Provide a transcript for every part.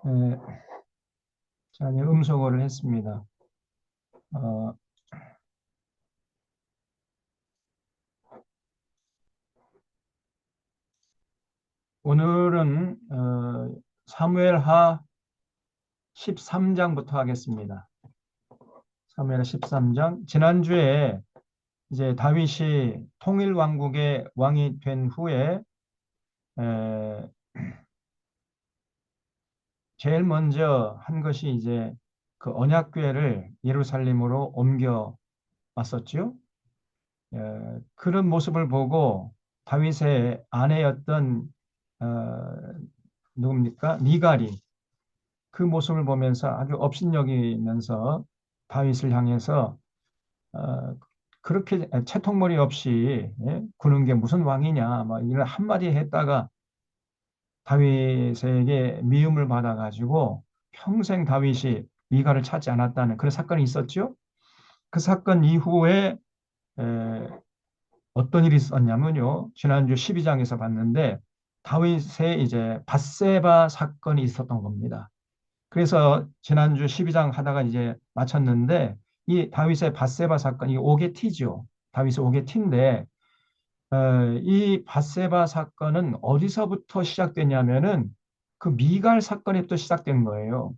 네, 자, 이제 음소거를 했습니다. 어, 오늘은 사무엘하 13장부터 하겠습니다. 사무엘 13장. 지난주에 이제 다윗이 통일 왕국의 왕이 된 후에 에, 제일 먼저 한 것이 이제 그 언약궤를 예루살렘으로 옮겨 왔었죠. 그런 모습을 보고 다윗의 아내였던 어, 누굽니까? 미갈이 그 모습을 보면서 아주 업신여기면서 다윗을 향해서 어, 그렇게 채통머리 없이 구는 게 무슨 왕이냐 뭐 이런 한마디 했다가 다윗에게 미움을 받아가지고 평생 다윗이 미갈을 찾지 않았다는 그런 사건이 있었죠. 그 사건 이후에 에, 어떤 일이 있었냐면요. 지난주 12장에서 봤는데 다윗의 이제 밧세바 사건이 있었던 겁니다. 그래서 지난주 12장 하다가 이제 마쳤는데 이 다윗의 밧세바 사건, 이 오게티죠. 다윗의 오게티인데 이 밧세바 사건은 어디서부터 시작되냐면은 그 미갈 사건에부터 시작된 거예요.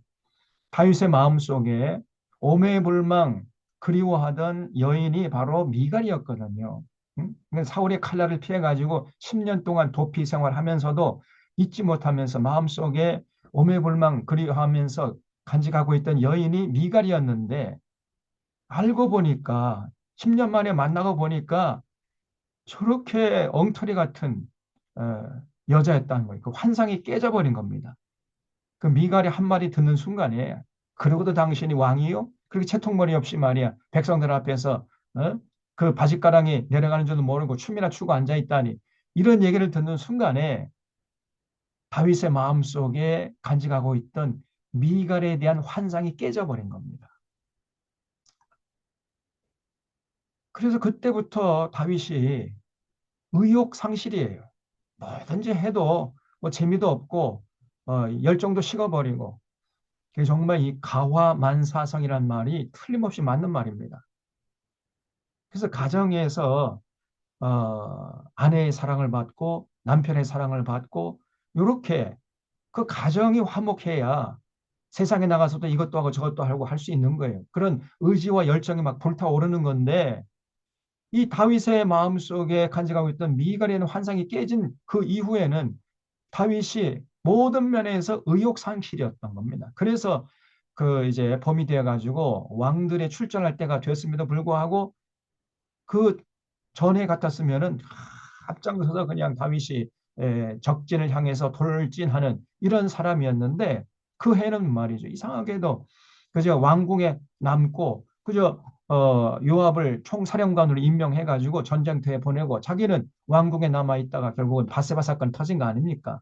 다윗의 마음속에 오매불망 그리워하던 여인이 바로 미갈이었거든요. 응? 그러니까 사울의 칼날을 피해가지고 10년 동안 도피 생활하면서도 잊지 못하면서 마음속에 오매불망 그리워하면서 간직하고 있던 여인이 미갈이었는데 알고 보니까 10년 만에 만나고 보니까 저렇게 엉터리 같은 어, 여자였다는 거예요. 그 환상이 깨져버린 겁니다. 그 미갈이 한마디 듣는 순간에 그러고도 당신이 왕이요? 그렇게 채통머리 없이 말이야 백성들 앞에서 그 바짓가랑이 내려가는 줄도 모르고 춤이나 추고 앉아 있다니 이런 얘기를 듣는 순간에 다윗의 마음속에 간직하고 있던 미갈에 대한 환상이 깨져버린 겁니다. 그래서 그때부터 다윗이 의욕 상실이에요. 뭐든지 해도 뭐 재미도 없고 열정도 식어버리고 정말 이 가화만사성이란 말이 틀림없이 맞는 말입니다. 그래서 가정에서 아내의 사랑을 받고 남편의 사랑을 받고 이렇게 그 가정이 화목해야 세상에 나가서도 이것도 하고 저것도 하고 할 수 있는 거예요. 그런 의지와 열정이 막 불타오르는 건데 이 다윗의 마음속에 간직하고 있던 미갈의 환상이 깨진 그 이후에는 다윗이 모든 면에서 의욕 상실이었던 겁니다. 그래서 그 이제 범이 되어 가지고 왕들의 출전할 때가 됐음에도 불구하고 그 전에 같았으면은 앞장서서 그냥 다윗이 적진을 향해서 돌진하는 이런 사람이었는데 그 해는 말이죠. 이상하게도 그저 왕궁에 남고 그저 요압을 총사령관으로 임명해 가지고 전쟁터에 보내고 자기는 왕궁에 남아 있다가 결국은 바세바 사건 터진 거 아닙니까?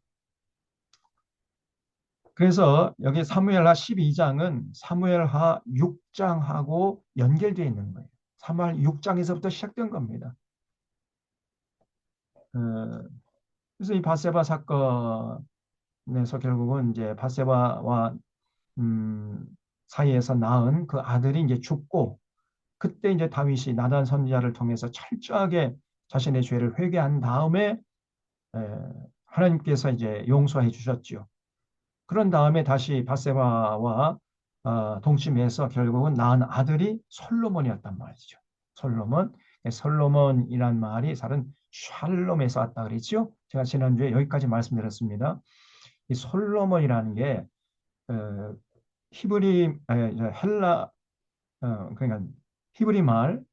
그래서 여기 사무엘하 12장은 사무엘하 6장하고 연결되어 있는 거예요. 사무엘 6장에서부터 시작된 겁니다. 어, 그래서 이 바세바 사건에서 결국은 이제 바세바와 음, 사이에서 낳은 그 아들이 이제 죽고 그때 이제 다윗이 나단 선지자를 통해서 철저하게 자신의 죄를 회개한 다음에 에, 하나님께서 이제 용서해 주셨지요. 그런 다음에 다시 바세바와 동침해서 결국은 낳은 아들이 솔로몬이었단 말이죠. 솔로몬. 솔로몬이란 말이 사실은 샬롬에서 왔다 그랬죠. 제가 지난주에 여기까지 말씀드렸습니다. 이 솔로몬이라는 게 어, 헬라 그러니까 히브리 말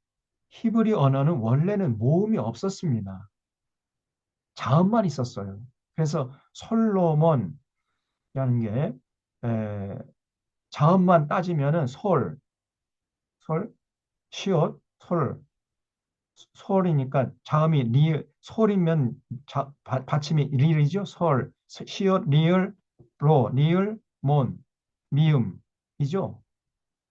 히브리 언어는 원래는 모음이 없었습니다. 자음만 있었어요. 그래서 솔로몬이라는 게 에, 자음만 따지면은 솔, 시옷, 솔이니까 자음이 솔이면 받침이 리을이죠. 시옷, 리을, 리을, 미음이죠.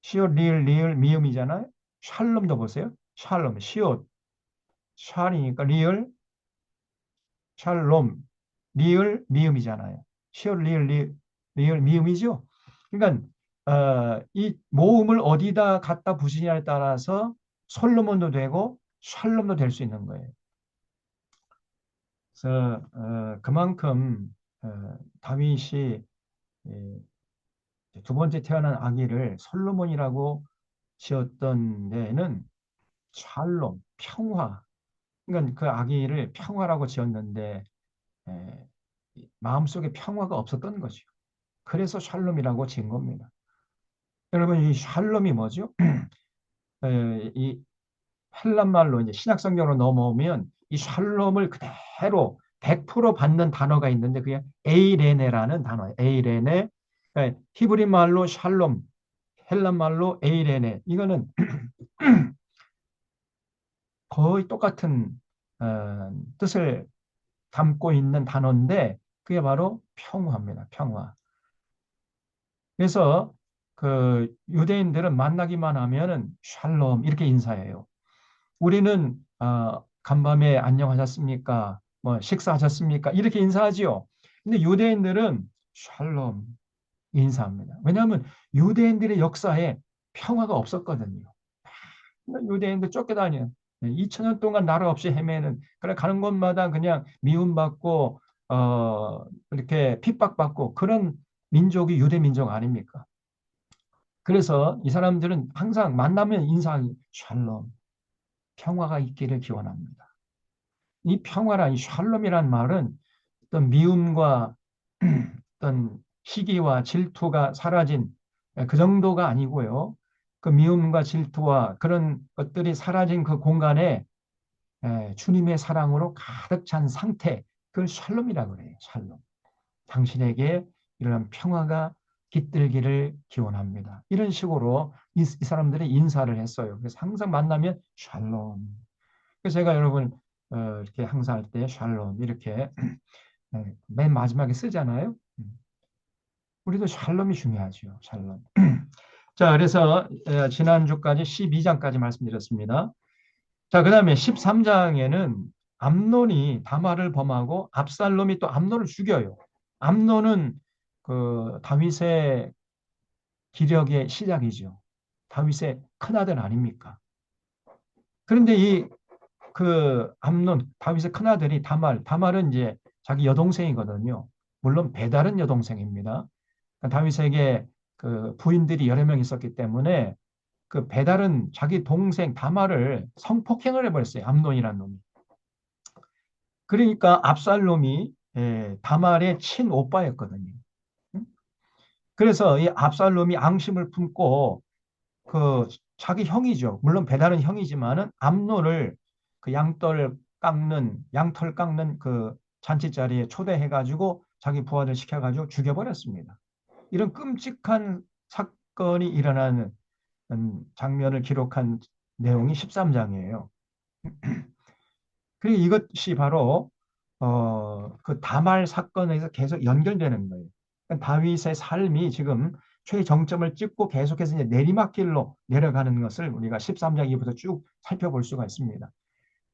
시옷, 리을, 미음이잖아요. 샬롬도 보세요. 샬롬, 시옷, 샬이니까 리을, 샬롬, 리을, 미음이잖아요. 시옷, 리을, 미음이죠. 그러니까 이 모음을 어디다 갖다 붙이냐에 따라서 솔로몬도 되고 샬롬도 될 수 있는 거예요. 그래서 그만큼 다윗이 예, 두 번째 태어난 아기를 솔로몬이라고 지었던 데에는 샬롬, 평화. 그러니까 그 아기를 평화라고 지었는데 에, 마음속에 평화가 없었던 거죠. 그래서 샬롬이라고 지은 겁니다. 여러분, 이 샬롬이 뭐죠? 이 헬란 말로 이제 신약 성경으로 넘어오면 이 샬롬을 그대로 100% 받는 단어가 있는데 그게 에이레네라는 단어예요. 에이레네. 그러니까 히브리 말로 샬롬, 헬란 말로 에이레네. 이거는 거의 똑같은 뜻을 담고 있는 단어인데 그게 바로 평화입니다. 평화. 그래서 그 유대인들은 만나기만 하면은 샬롬 이렇게 인사해요. 우리는 간밤에 안녕하셨습니까? 뭐 식사하셨습니까? 이렇게 인사하지요. 근데 유대인들은 샬롬 인사합니다. 왜냐하면 유대인들의 역사에 평화가 없었거든요. 유대인들 쫓겨다니는 2000년 동안 나라 없이 헤매는 그래 가는 곳마다 그냥 미움받고 이렇게 핍박받고 그런 민족이 유대 민족 아닙니까? 그래서 이 사람들은 항상 만나면 인사하기 샬롬 평화가 있기를 기원합니다. 이 평화란 이 샬롬이란 말은 어떤 미움과 어떤 시기와 질투가 사라진 그 정도가 아니고요. 그 미움과 질투와 그런 것들이 사라진 그 공간에 주님의 사랑으로 가득 찬 상태, 그걸 샬롬이라고 그래요. 샬롬. 당신에게 이런 평화가 깃들기를 기원합니다. 이런 식으로 이 사람들이 인사를 했어요. 그래서 항상 만나면 샬롬. 그래서 제가 여러분 이렇게 항상 할 때 샬롬 이렇게 맨 마지막에 쓰잖아요. 우리도 샬롬이 중요하죠. 샬롬. 자, 그래서 지난주까지 12장까지 말씀드렸습니다. 자, 그 다음에 13장에는 암논이 다말을 범하고 압살롬이 또 암논을 죽여요. 암논은 그 다윗의 기력의 시작이죠. 다윗의 큰아들 아닙니까? 그런데 이 그 암논, 다윗의 큰아들이 다말은 이제 자기 여동생이거든요. 물론 배다른 여동생입니다. 다윗에게 그 부인들이 여러 명 있었기 때문에 그 배달은 자기 동생 다말을 성폭행을 해버렸어요. 암논이라는 놈이. 그러니까 압살롬이 다말의 친오빠였거든요. 그래서 이 압살롬이 앙심을 품고 그 자기 형이죠. 물론 배달은 형이지만은 암논을 그 양털 깎는 그 잔치 자리에 초대해가지고 자기 부하들 시켜가지고 죽여버렸습니다. 이런 끔찍한 사건이 일어나는 장면을 기록한 내용이 13장이에요. 그리고 이것이 바로 그 다말 사건에서 계속 연결되는 거예요. 그러니까 다윗의 삶이 지금 최정점을 찍고 계속해서 이제 내리막길로 내려가는 것을 우리가 13장 이후부터 쭉 살펴볼 수가 있습니다.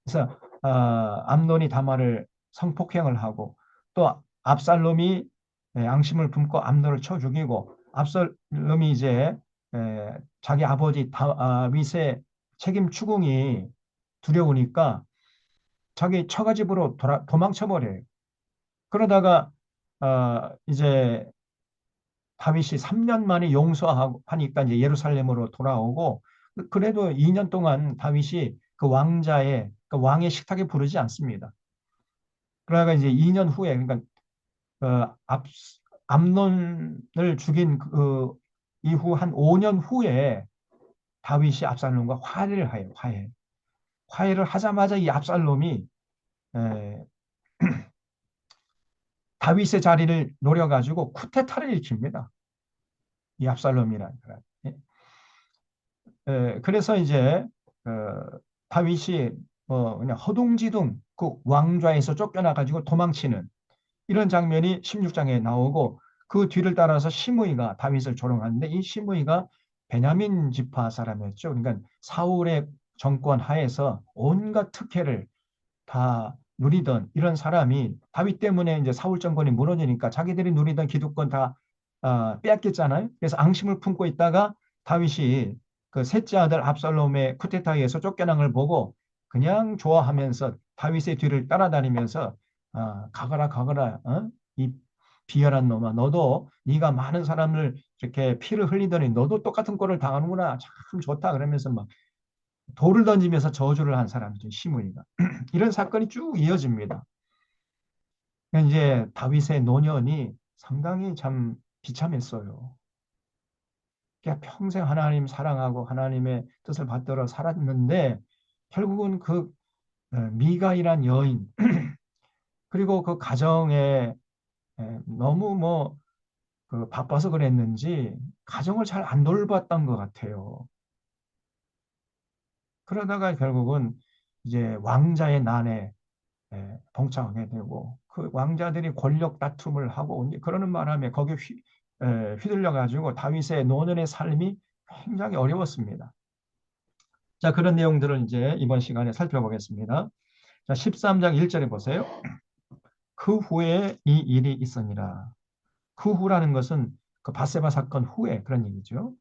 그래서 암논이 다말을 성폭행을 하고 또 압살롬이 앙심을 품고 암논을 쳐 죽이고 압살롬이 이제 자기 아버지 다윗의 책임 추궁이 두려우니까 자기 처가집으로 도망쳐 버려요. 그러다가 이제 다윗이 3년 만에 용서하니까 이제 예루살렘으로 돌아오고 그래도 2년 동안 다윗이 그 왕자의 그 왕의 식탁에 부르지 않습니다. 그러다가 이제 2년 후에 그러니까 어, 압, 암논을 죽인 그 이후 한 5년 후에 다윗이 압살롬과 화해를 해요. 화해를 하자마자 이 압살롬이 에, 다윗의 자리를 노려가지고 쿠데타를 일으킵니다. 이 압살롬이라는 사람. 그래서 이제 다윗이 그냥 허둥지둥 그 왕좌에서 쫓겨나가지고 도망치는 이런 장면이 16장에 나오고 그 뒤를 따라서 시므이가 다윗을 조롱하는데 이 시므이가 베냐민 지파 사람이었죠. 그러니까 사울의 정권 하에서 온갖 특혜를 다 누리던 이런 사람이 다윗 때문에 이제 사울 정권이 무너지니까 자기들이 누리던 기득권 다 빼앗겼잖아요. 그래서 앙심을 품고 있다가 다윗이 그 셋째 아들 압살롬의 쿠데타에 의해서 쫓겨난 걸 보고 그냥 좋아하면서 다윗의 뒤를 따라다니면서 가거라 가거라 이 비열한 놈아 너도 네가 많은 사람을 이렇게 피를 흘리더니 너도 똑같은 꼴을 당하는구나 참 좋다 그러면서 막 돌을 던지면서 저주를 한 사람이죠. 시므이가. 이런 사건이 쭉 이어집니다. 그러니까 이제 다윗의 노년이 상당히 참 비참했어요. 그냥 평생 하나님 사랑하고 하나님의 뜻을 받들어 살았는데 결국은 그 미가이란 여인 그리고 그 가정에 너무 그 바빠서 그랬는지 가정을 잘 안 돌봤던 것 같아요. 그러다가 결국은 이제 왕자의 난에 봉착하게 되고 그 왕자들이 권력 다툼을 하고 이제 그러는 바람에 거기에 휘둘려 가지고 다윗의 노년의 삶이 굉장히 어려웠습니다. 자, 그런 내용들을 이제 이번 시간에 살펴보겠습니다. 자, 13장 1절에 보세요. 그 후에 이 일이 있으니라. 그 후라는 것은 그 바세바 사건 후에 그런 얘기죠.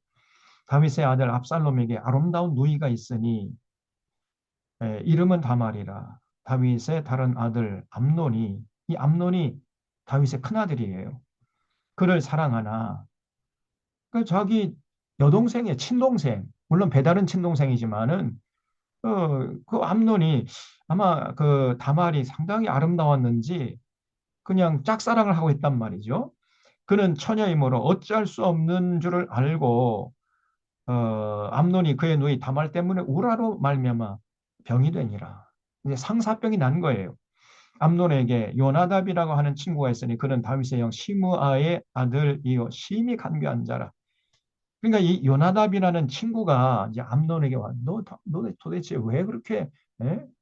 다윗의 아들 압살롬에게 아름다운 누이가 있으니 이름은 다말이라. 다윗의 다른 아들 암논이 이 암논이 다윗의 큰아들이에요. 그를 사랑하나 그 자기 여동생의 친동생 물론 배다른 친동생이지만은 그 암논이 아마 그 다말이 상당히 아름다웠는지 그냥 짝사랑을 하고 있단 말이죠. 그는 처녀이므로 어찌할 수 없는 줄을 알고 암논이 그의 누이 다말 때문에 우라로 말미암아 병이 되니라. 이제 상사병이 난 거예요. 암논에게 요나답이라고 하는 친구가 있으니 그는 다윗의 형 시므아의 아들이요 심히 간교한 자라. 그러니까 이 요나답이라는 친구가 이제 암논에게 와, 너 도대체 왜 그렇게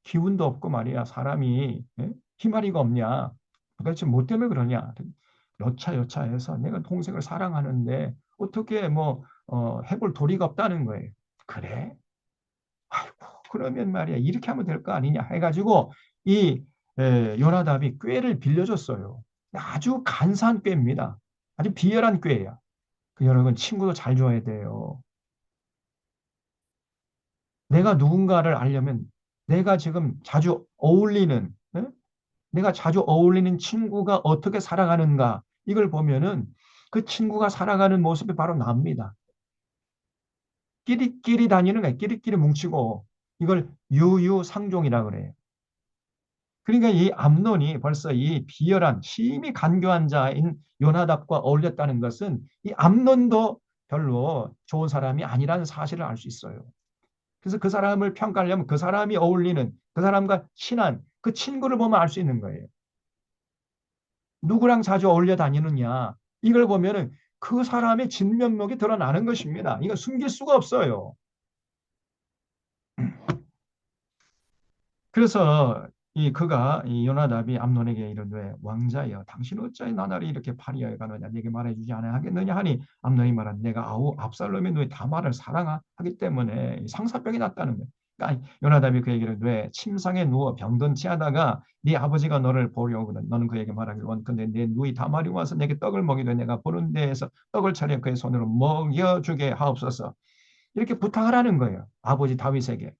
기운도 없고 말이야 사람이 희마리가 없냐? 도대체 뭐 때문에 그러냐? 여차여차해서 내가 동생을 사랑하는데 어떻게 해볼 도리가 없다는 거예요. 그래? 아이고 그러면 말이야 이렇게 하면 될 거 아니냐 해가지고 이 요나답이 꾀를 빌려줬어요. 아주 간사한 꾀입니다. 아주 비열한 꾀예요. 그 여러분 친구도 잘 줘야 돼요. 내가 누군가를 알려면 내가 지금 자주 어울리는 내가 자주 어울리는 친구가 어떻게 살아가는가 이걸 보면은 그 친구가 살아가는 모습이 바로 납니다. 끼리끼리 다니는 거예요. 끼리끼리 뭉치고 이걸 유유상종이라 그래요. 그러니까 이 암논이 벌써 이 비열한 심히 간교한 자인 요나답과 어울렸다는 것은 이 암논도 별로 좋은 사람이 아니라는 사실을 알 수 있어요. 그래서 그 사람을 평가하려면 그 사람이 어울리는 그 사람과 친한 그 친구를 보면 알 수 있는 거예요. 누구랑 자주 어울려 다니느냐. 이걸 보면은 그 사람의 진면목이 드러나는 것입니다. 이거 숨길 수가 없어요. 그래서 그가 이 요나답이 암논에게 이르되 왕자여 당신 어찌하여 나날이 이렇게 파리하여 가느냐 내게 말해주지 않아야 하겠느냐 하니 암논이 말한 내가 아우 압살롬의 누이 다말을 사랑하기 때문에 상사병이 났다는 거예요. 그러니까 요나답이 그에게 이르되 침상에 누워 병든 체하다가 네 아버지가 너를 보려거든 너는 그에게 말하기를 원컨대 내 누이 다말이 와서 내게 떡을 먹이되 내가 보는 데에서 떡을 차려 그의 손으로 먹여주게 하옵소서 이렇게 부탁을 하는 거예요. 아버지 다윗에게.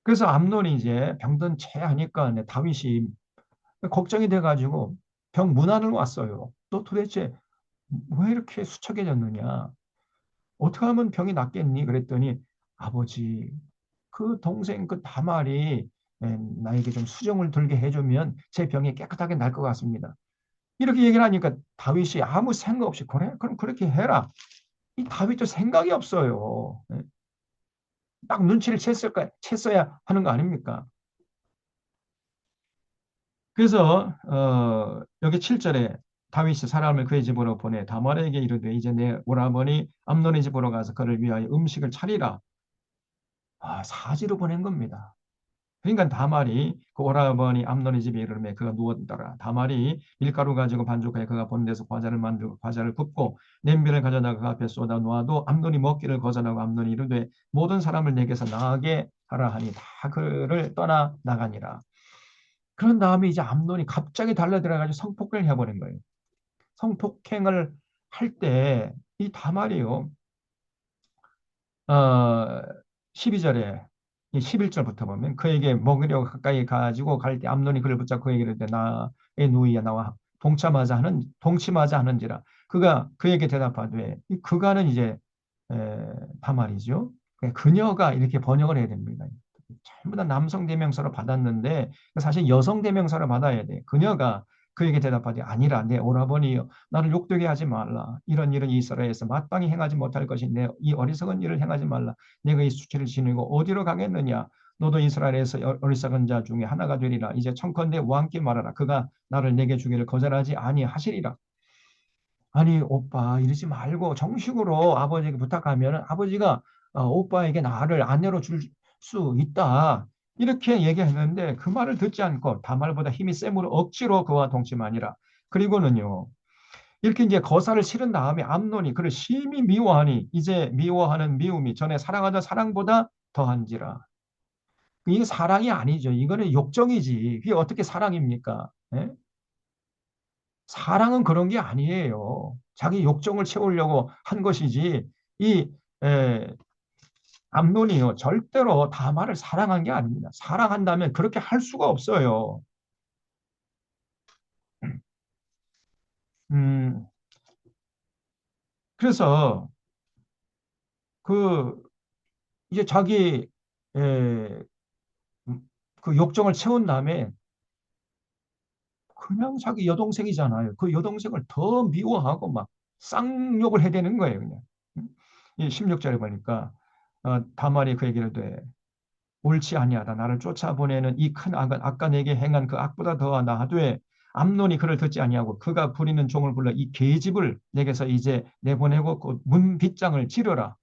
그래서 암논이 이제 병든 채 하니까 다윗이 걱정이 돼가지고 병 문안을 왔어요. 너 도대체 왜 이렇게 수척해졌느냐? 어떻게 하면 병이 낫겠니? 그랬더니 아버지 그 동생 그 다말이 나에게 좀 수정을 들게 해주면 제 병이 깨끗하게 날 것 같습니다. 이렇게 얘기를 하니까 다윗이 아무 생각 없이 그래? 그럼 그렇게 해라. 이 다윗도 생각이 없어요. 딱 눈치를 챘어야 하는 거 아닙니까? 그래서 여기 7절에 다윗이 사람을 그의 집으로 보내 다말에게 이르되 이제 내 오라버니 암논의 집으로 가서 그를 위하여 음식을 차리라. 사지로 보낸 겁니다. 그러니까 다말이 그 오라버니 암논의 집에 이르매 그가 누웠더라. 다말이 밀가루 가지고 반죽하여 그가 본 데서 과자를 만들고 과자를 굽고 냄비를 가져다가 그 앞에 쏟아 놓아도 암논이 먹기를 거절하고 암논이 이르되 모든 사람을 내게서 나가게 하라 하니 다 그를 떠나 나가니라. 그런 다음에 이제 암논이 갑자기 달려들어가지고 성폭행을 해버린 거예요. 성폭행을 할 때 이 다말이요. 어, 12절에 이 11절부터 보면 그에게 먹으려고 가까이 가지고 갈 때 암논이 그를 붙잡고 그에게 이르되 나의 누이야 나와 동침하자 하는지라 그가 그에게 대답하되 이 그가는 이제 다말이죠. 그녀가 이렇게 번역을 해야 됩니다. 전부 다 남성 대명사로 받았는데 사실 여성 대명사로 받아야 돼. 그녀가 그에게 대답하되 아니라 내 오라버니여 나를 욕되게 하지 말라. 이런 일은 이스라엘에서 마땅히 행하지 못할 것인데 이 어리석은 일을 행하지 말라. 내가 이 수치를 지니고 어디로 가겠느냐. 너도 이스라엘에서 어리석은 자 중에 하나가 되리라. 이제 청컨대 왕께 말하라. 그가 나를 내게 주기를 거절하지 아니하시리라. 아니 오빠 이러지 말고 정식으로 아버지에게 부탁하면 아버지가 오빠에게 나를 아내로 줄 수 있다. 이렇게 얘기했는데 그 말을 듣지 않고 다말보다 힘이 셈으로 억지로 그와 동침하니라. 그리고는요. 이렇게 이제 거사를 치른 다음에 암논이 그를 심히 미워하니 이제 미워하는 미움이 전에 사랑하던 사랑보다 더한지라. 이게 사랑이 아니죠. 이거는 욕정이지. 이게 어떻게 사랑입니까? 예? 사랑은 그런 게 아니에요. 자기 욕정을 채우려고 한 것이지 이 에, 암논이요 절대로 다말을 사랑한 게 아닙니다. 사랑한다면 그렇게 할 수가 없어요. 음, 그래서 그 이제 자기 에, 그 욕정을 채운 다음에 그냥 자기 여동생이잖아요. 그 여동생을 더 미워하고 막 쌍욕을 해대는 거예요, 그냥. 이 16절에 보니까 다말이 그 얘기를 돼. 옳지 아니하다. 나를 쫓아보내는 이 큰 악은 아까 내게 행한 그 악보다 더나하되 암논이 그를 듣지 아니하고 그가 부리는 종을 불러 이 계집을 내게서 이제 내보내고 그 문빗장을 치러라.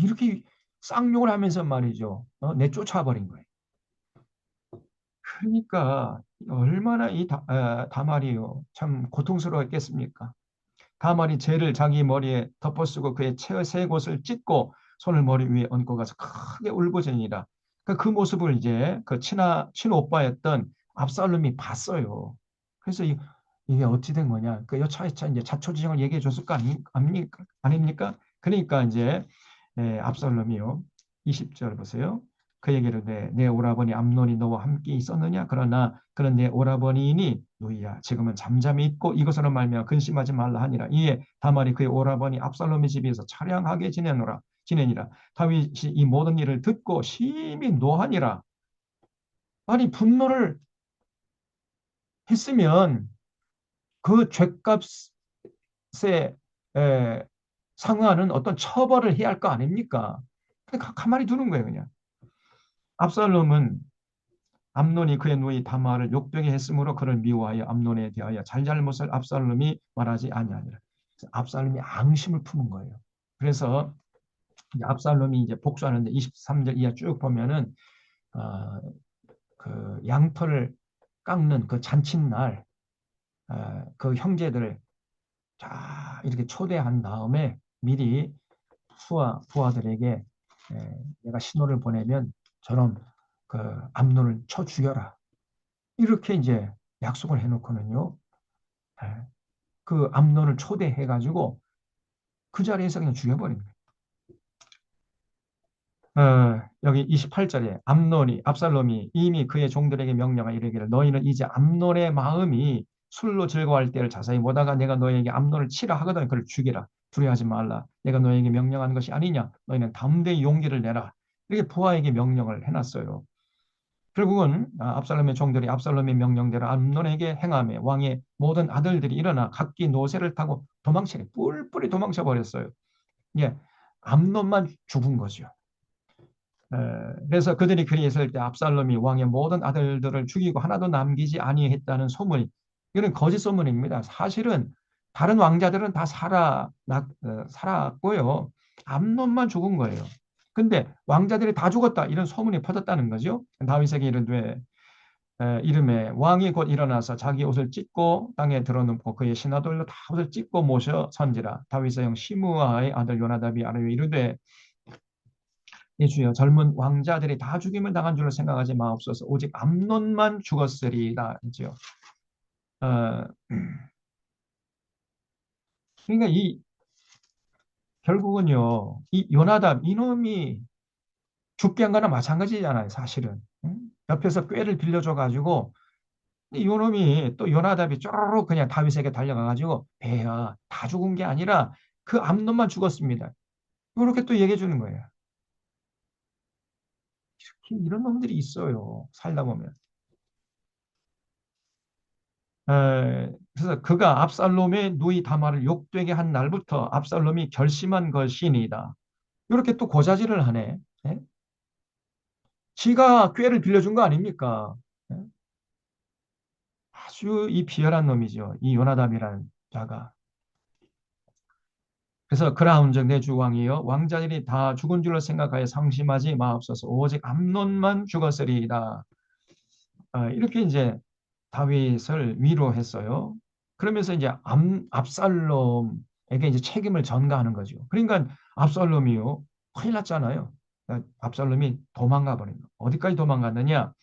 이렇게 쌍욕을 하면서 말이죠. 내쫓아버린 거예요. 그러니까 얼마나 이 다말이요. 참 고통스러웠겠습니까? 다말이 죄를 자기 머리에 덮어쓰고 그의 세 곳을 찢고 손을 머리 위에 얹고 가서 크게 울부짖니라. 그 모습을 이제 그 친오빠였던 압살롬이 봤어요. 그래서 이게 어찌 된 거냐? 그 여차여차 이제 자초지종을 얘기해 줬을 거 아닙니까? 그러니까 이제 압살롬이요. 20절 보세요. 그 얘기를 내 오라버니 암논이 너와 함께 있었느냐? 그러나 그런 내 오라버니니 누이야 지금은 잠잠히 있고 이것으로 말미암아 근심하지 말라 하니라. 이에 다말이 그의 오라버니 압살롬의 집에서 차량하게 지내니라. 다윗이 이 모든 일을 듣고 심히 노하니라. 아니 분노를 했으면 그 죄값에 에, 상응하는 어떤 처벌을 해야 할 거 아닙니까? 근데 가만히 두는 거예요, 그냥. 압살롬은 암논이 그의 누이 다말을 욕되게 했으므로 그를 미워하여 암논에 대하여 잘잘못을 압살롬이 말하지 아니하니라. 압살롬이 앙심을 품은 거예요. 그래서 압살롬이 이제 복수하는데 23절 이하 쭉 보면은 어, 그 양털을 깎는 그 잔칫날 그 형제들을 자 이렇게 초대한 다음에 미리 부하들에게 내가 신호를 보내면 저놈 그 암논을 쳐 죽여라. 이렇게 이제 약속을 해놓고는요. 그 암논을 초대해가지고 그 자리에서 그냥 죽여버린 거예요. 여기 28절에 압살롬이 이미 그의 종들에게 명령하 이르기를 너희는 이제 암논의 마음이 술로 즐거워할 때를 자세히 보다가 내가 너희에게 암논을 치라 하거든 그를 죽이라. 두려워하지 말라. 내가 너희에게 명령하는 것이 아니냐. 너희는 담대히 용기를 내라. 이렇게 부하에게 명령을 해놨어요. 결국은 압살롬의 종들이 압살롬의 명령대로 암논에게 행하며 왕의 모든 아들들이 일어나 각기 노새를 타고 도망치니 뿔뿔이 도망쳐 버렸어요. 예, 암논만 죽은 거죠. 그래서 그들이 그리 있을 때 압살롬이 왕의 모든 아들들을 죽이고 하나도 남기지 아니했다는 소문이 이건 거짓 소문입니다. 사실은 다른 왕자들은 다 살았고요. 암논만 죽은 거예요. 근데 왕자들이 다 죽었다 이런 소문이 퍼졌다는 거죠. 다윗에게 이르되 이름에 왕이 곧 일어나서 자기 옷을 찢고 땅에 드러눕고 그의 신하들로 다 옷을 찢고 모셔 선지라. 다윗의 형 시므아의 아들 요나답이 아뢰어 이르되 이 주여 젊은 왕자들이 다 죽임을 당한 줄로 생각하지 마옵소서. 오직 암논만 죽었으리라. 이죠. 어, 그러니까 이 결국은요, 이 요나답 이놈이 죽게 한 거나 마찬가지잖아요, 사실은. 응? 옆에서 꾀를 빌려줘 가지고 이 요놈이 또 요나답이 쪼르륵 그냥 다윗에게 달려가 가지고 배야 다 죽은 게 아니라 그 암놈만 죽었습니다. 이렇게 또 얘기해 주는 거예요. 이런 놈들이 있어요. 살다 보면. 그래서 그가 압살롬의 누이 다말을 욕되게 한 날부터 압살롬이 결심한 것이니이다. 이렇게 또 고자질을 하네. 예? 지가 꾀를 빌려준 거 아닙니까? 예? 아주 이 비열한 놈이죠. 이 요나답이라는 자가. 그래서 그라운즉 내 주왕이여 왕자들이 다 죽은 줄로 생각하여 상심하지 마옵소서. 오직 암논만 죽었으리이다. 이렇게 이제 다윗을 위로했어요. 그러면서 이제 압살롬에게 이제 책임을 전가하는 거죠. 그러니까 압살롬이요. 큰일 났잖아요. 압살롬이 도망가 버린 거. 어디까지 도망갔느냐?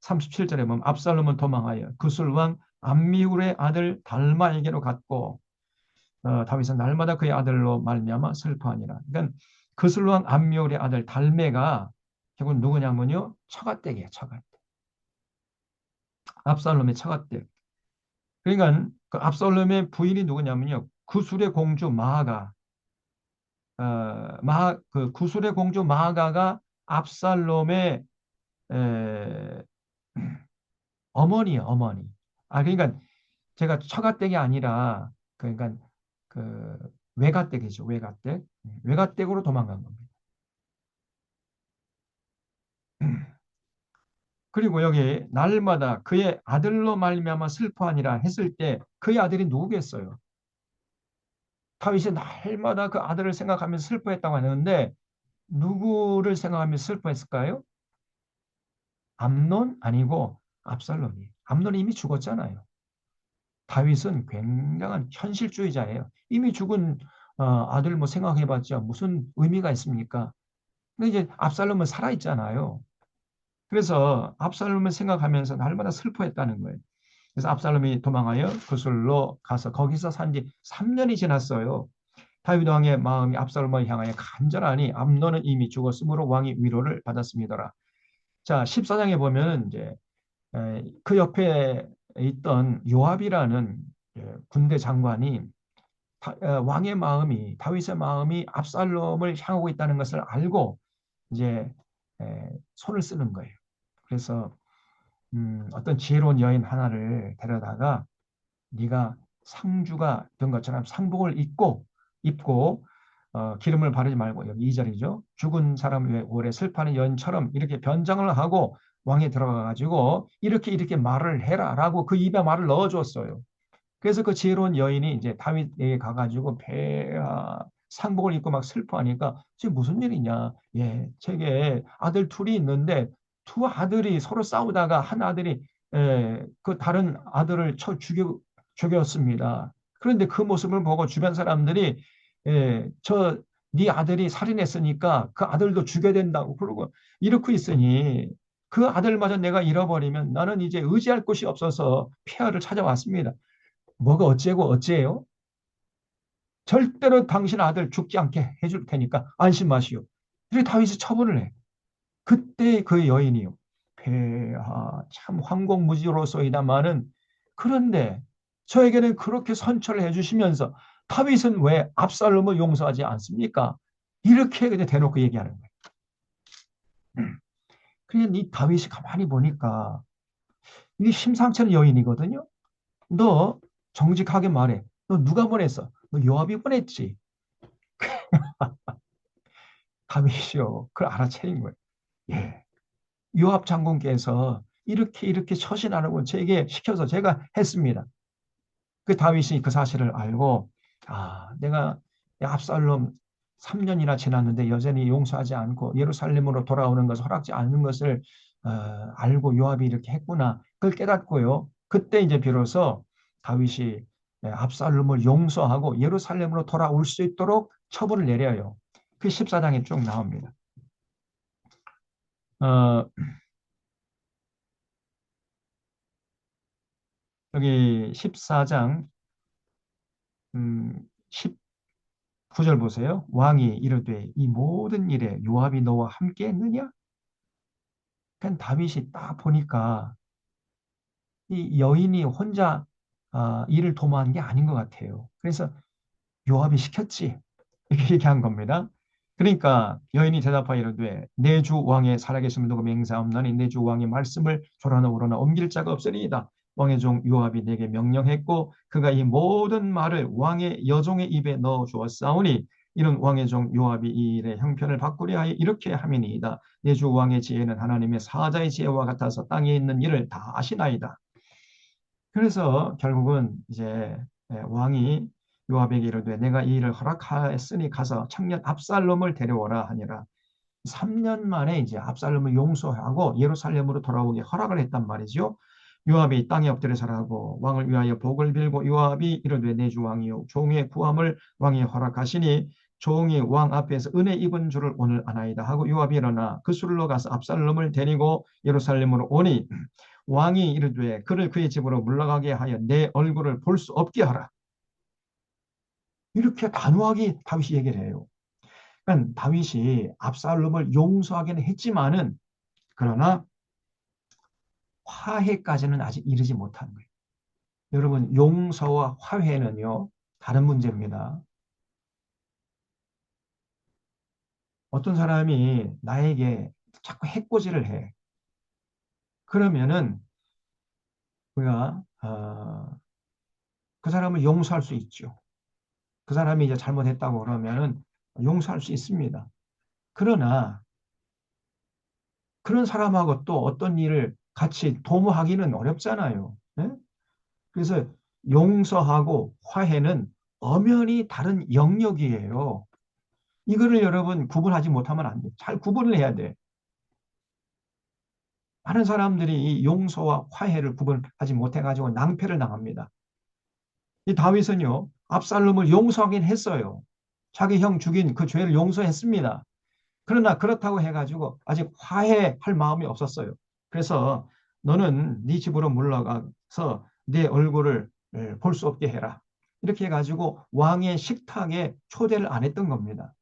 37절에 보면 압살롬은 도망하여 구술왕 암미울의 아들 달마에게로 갔고 다윗은 날마다 그의 아들로 말미암아 슬퍼하니라. 그러니까 구술왕 암미울의 아들 달메가 결국 누구냐면요. 처가댁이에요. 처가댁. 압살롬의 처가댁. 그러니까 그 압살롬의 부인이 누구냐면요. 구술의 공주 마아가 그 구술의 공주 마아가가 압살롬의 에, 어머니예요, 어머니. 그러니까 제가 처가댁이 아니라 그러니까 그 외가댁이죠, 외가댁. 외가댁으로 도망간 겁니다. 그리고 여기 날마다 그의 아들로 말미암아 슬퍼하니라 했을 때 그의 아들이 누구겠어요? 다윗이 날마다 그 아들을 생각하면서 슬퍼했다고 하는데 누구를 생각하면서 슬퍼했을까요? 암논 아니고 압살롬이. 암논이 이미 죽었잖아요. 다윗은 굉장한 현실주의자예요. 이미 죽은 아들 뭐 생각해봤자 무슨 의미가 있습니까? 근데 이제 압살롬은 살아있잖아요. 그래서 압살롬을 생각하면서 날마다 슬퍼했다는 거예요. 그래서 압살롬이 도망하여 구술로 가서 거기서 산 지 3년이 지났어요. 다윗 왕의 마음이 압살롬을 향하여 간절하니 암논은 이미 죽었으므로 왕이 위로를 받았습니다. 자, 14장에 보면 이제 그 옆에 있던 요압이라는 군대 장관이 왕의 마음이 다윗의 마음이 압살롬을 향하고 있다는 것을 알고 이제 손을 쓰는 거예요. 그래서 어떤 지혜로운 여인 하나를 데려다가 네가 상주가 된 것처럼 상복을 입고 기름을 바르지 말고 여기 2절이죠. 죽은 사람 외 오래 슬퍼하는 여인처럼 이렇게 변장을 하고 왕에 들어가 가지고 이렇게 말을 해라라고 그 입에 말을 넣어 줬어요. 그래서 그 지혜로운 여인이 이제 다윗에게 가가지고 상복을 입고 막 슬퍼하니까 지금 무슨 일이냐? 예, 제게 아들 둘이 있는데 두 아들이 서로 싸우다가 한 아들이 그 다른 아들을 죽였습니다. 그런데 그 모습을 보고 주변 사람들이 네 아들이 살인했으니까 그 아들도 죽여야 된다고 그러고 이렇게 있으니 그 아들마저 내가 잃어버리면 나는 이제 의지할 곳이 없어서 폐하를 찾아왔습니다. 뭐가 어째고 어째요? 절대로 당신 아들 죽지 않게 해줄 테니까 안심마시오. 이렇게 다윗이 처분을 해. 그때 그 여인이요. 폐하 참 황공무지로소이다마는 그런데 저에게는 그렇게 선처를 해주시면서 다윗은 왜 압살롬을 용서하지 않습니까? 이렇게 그냥 대놓고 얘기하는 거예요. 그냥 이 다윗이 가만히 보니까 이게 심상치 않은 여인이거든요. 너 정직하게 말해. 너 누가 보냈어? 너 요압이 보냈지. 다윗이요. 그걸 알아차린 거예요. 예. 요압 장군께서 이렇게 처신하라고 제게 시켜서 제가 했습니다. 그 다윗이 그 사실을 알고 내가 압살롬 3년이나 지났는데 여전히 용서하지 않고 예루살렘으로 돌아오는 것을 허락지 않는 것을 알고 요압이 이렇게 했구나. 그걸 깨닫고요. 그때 이제 비로소 다윗이 압살롬을 용서하고 예루살렘으로 돌아올 수 있도록 처분을 내려요. 그 14장에 쭉 나옵니다. 어, 여기 14장 19절 보세요. 왕이 이르되 이 모든 일에 요압이 너와 함께 했느냐? 그냥 다윗이 딱 보니까 이 여인이 혼자 일을 도모한 게 아닌 것 같아요. 그래서 요압이 시켰지. 이렇게 얘기한 겁니다. 그러니까 여인이 대답하여 이르되 내 주 왕의 살아계심을 두고 맹세하옵나니 내 주 왕의 말씀을 조라나 우러나 옮길 자가 없으리이다. 왕의 종 요압이 내게 명령했고 그가 이 모든 말을 왕의 여종의 입에 넣어 주었사오니 이는 왕의 종 요압이 이 일의 형편을 바꾸려 하여 이렇게 함이니이다. 내 주 왕의 지혜는 하나님의 사자의 지혜와 같아서 땅에 있는 일을 다 아시나이다. 그래서 결국은 이제 왕이 요압에게 이르되 내가 이 일을 허락하였으니 가서 청년 압살롬을 데려오라 하니라. 3년 만에 이제 압살롬을 용서하고 예루살렘으로 돌아오게 허락을 했단 말이죠. 요압이 땅에 엎드려 절하고 왕을 위하여 복을 빌고 요압이 이르되 내 주 왕이요 종의 구함을 왕이 허락하시니 종이 왕 앞에서 은혜 입은 줄을 오늘 아나이다 하고 요압이 일어나 그 술로 가서 압살롬을 데리고 예루살렘으로 오니 왕이 이르되 그를 그의 집으로 물러가게 하여 내 얼굴을 볼 수 없게 하라. 이렇게 단호하게 다윗이 얘기를 해요. 그러니까 다윗이 압살롬을 용서하기는 했지만은 그러나 화해까지는 아직 이르지 못한 거예요. 여러분 용서와 화해는요 다른 문제입니다. 어떤 사람이 나에게 자꾸 해코지를 해. 그러면은 우리가 그 사람을 용서할 수 있죠. 그 사람이 이제 잘못했다고 그러면은 용서할 수 있습니다. 그러나 그런 사람하고 또 어떤 일을 같이 도모하기는 어렵잖아요. 네? 그래서 용서하고 화해는 엄연히 다른 영역이에요. 이거를 여러분 구분하지 못하면 안 돼. 잘 구분을 해야 돼. 많은 사람들이 이 용서와 화해를 구분하지 못해가지고 낭패를 당합니다. 이 다윗은요, 압살롬을 용서하긴 했어요. 자기 형 죽인 그 죄를 용서했습니다. 그러나 그렇다고 해가지고 아직 화해할 마음이 없었어요. 그래서 너는 네 집으로 물러가서 네 얼굴을 볼 수 없게 해라. 이렇게 해가지고 왕의 식탁에 초대를 안 했던 겁니다.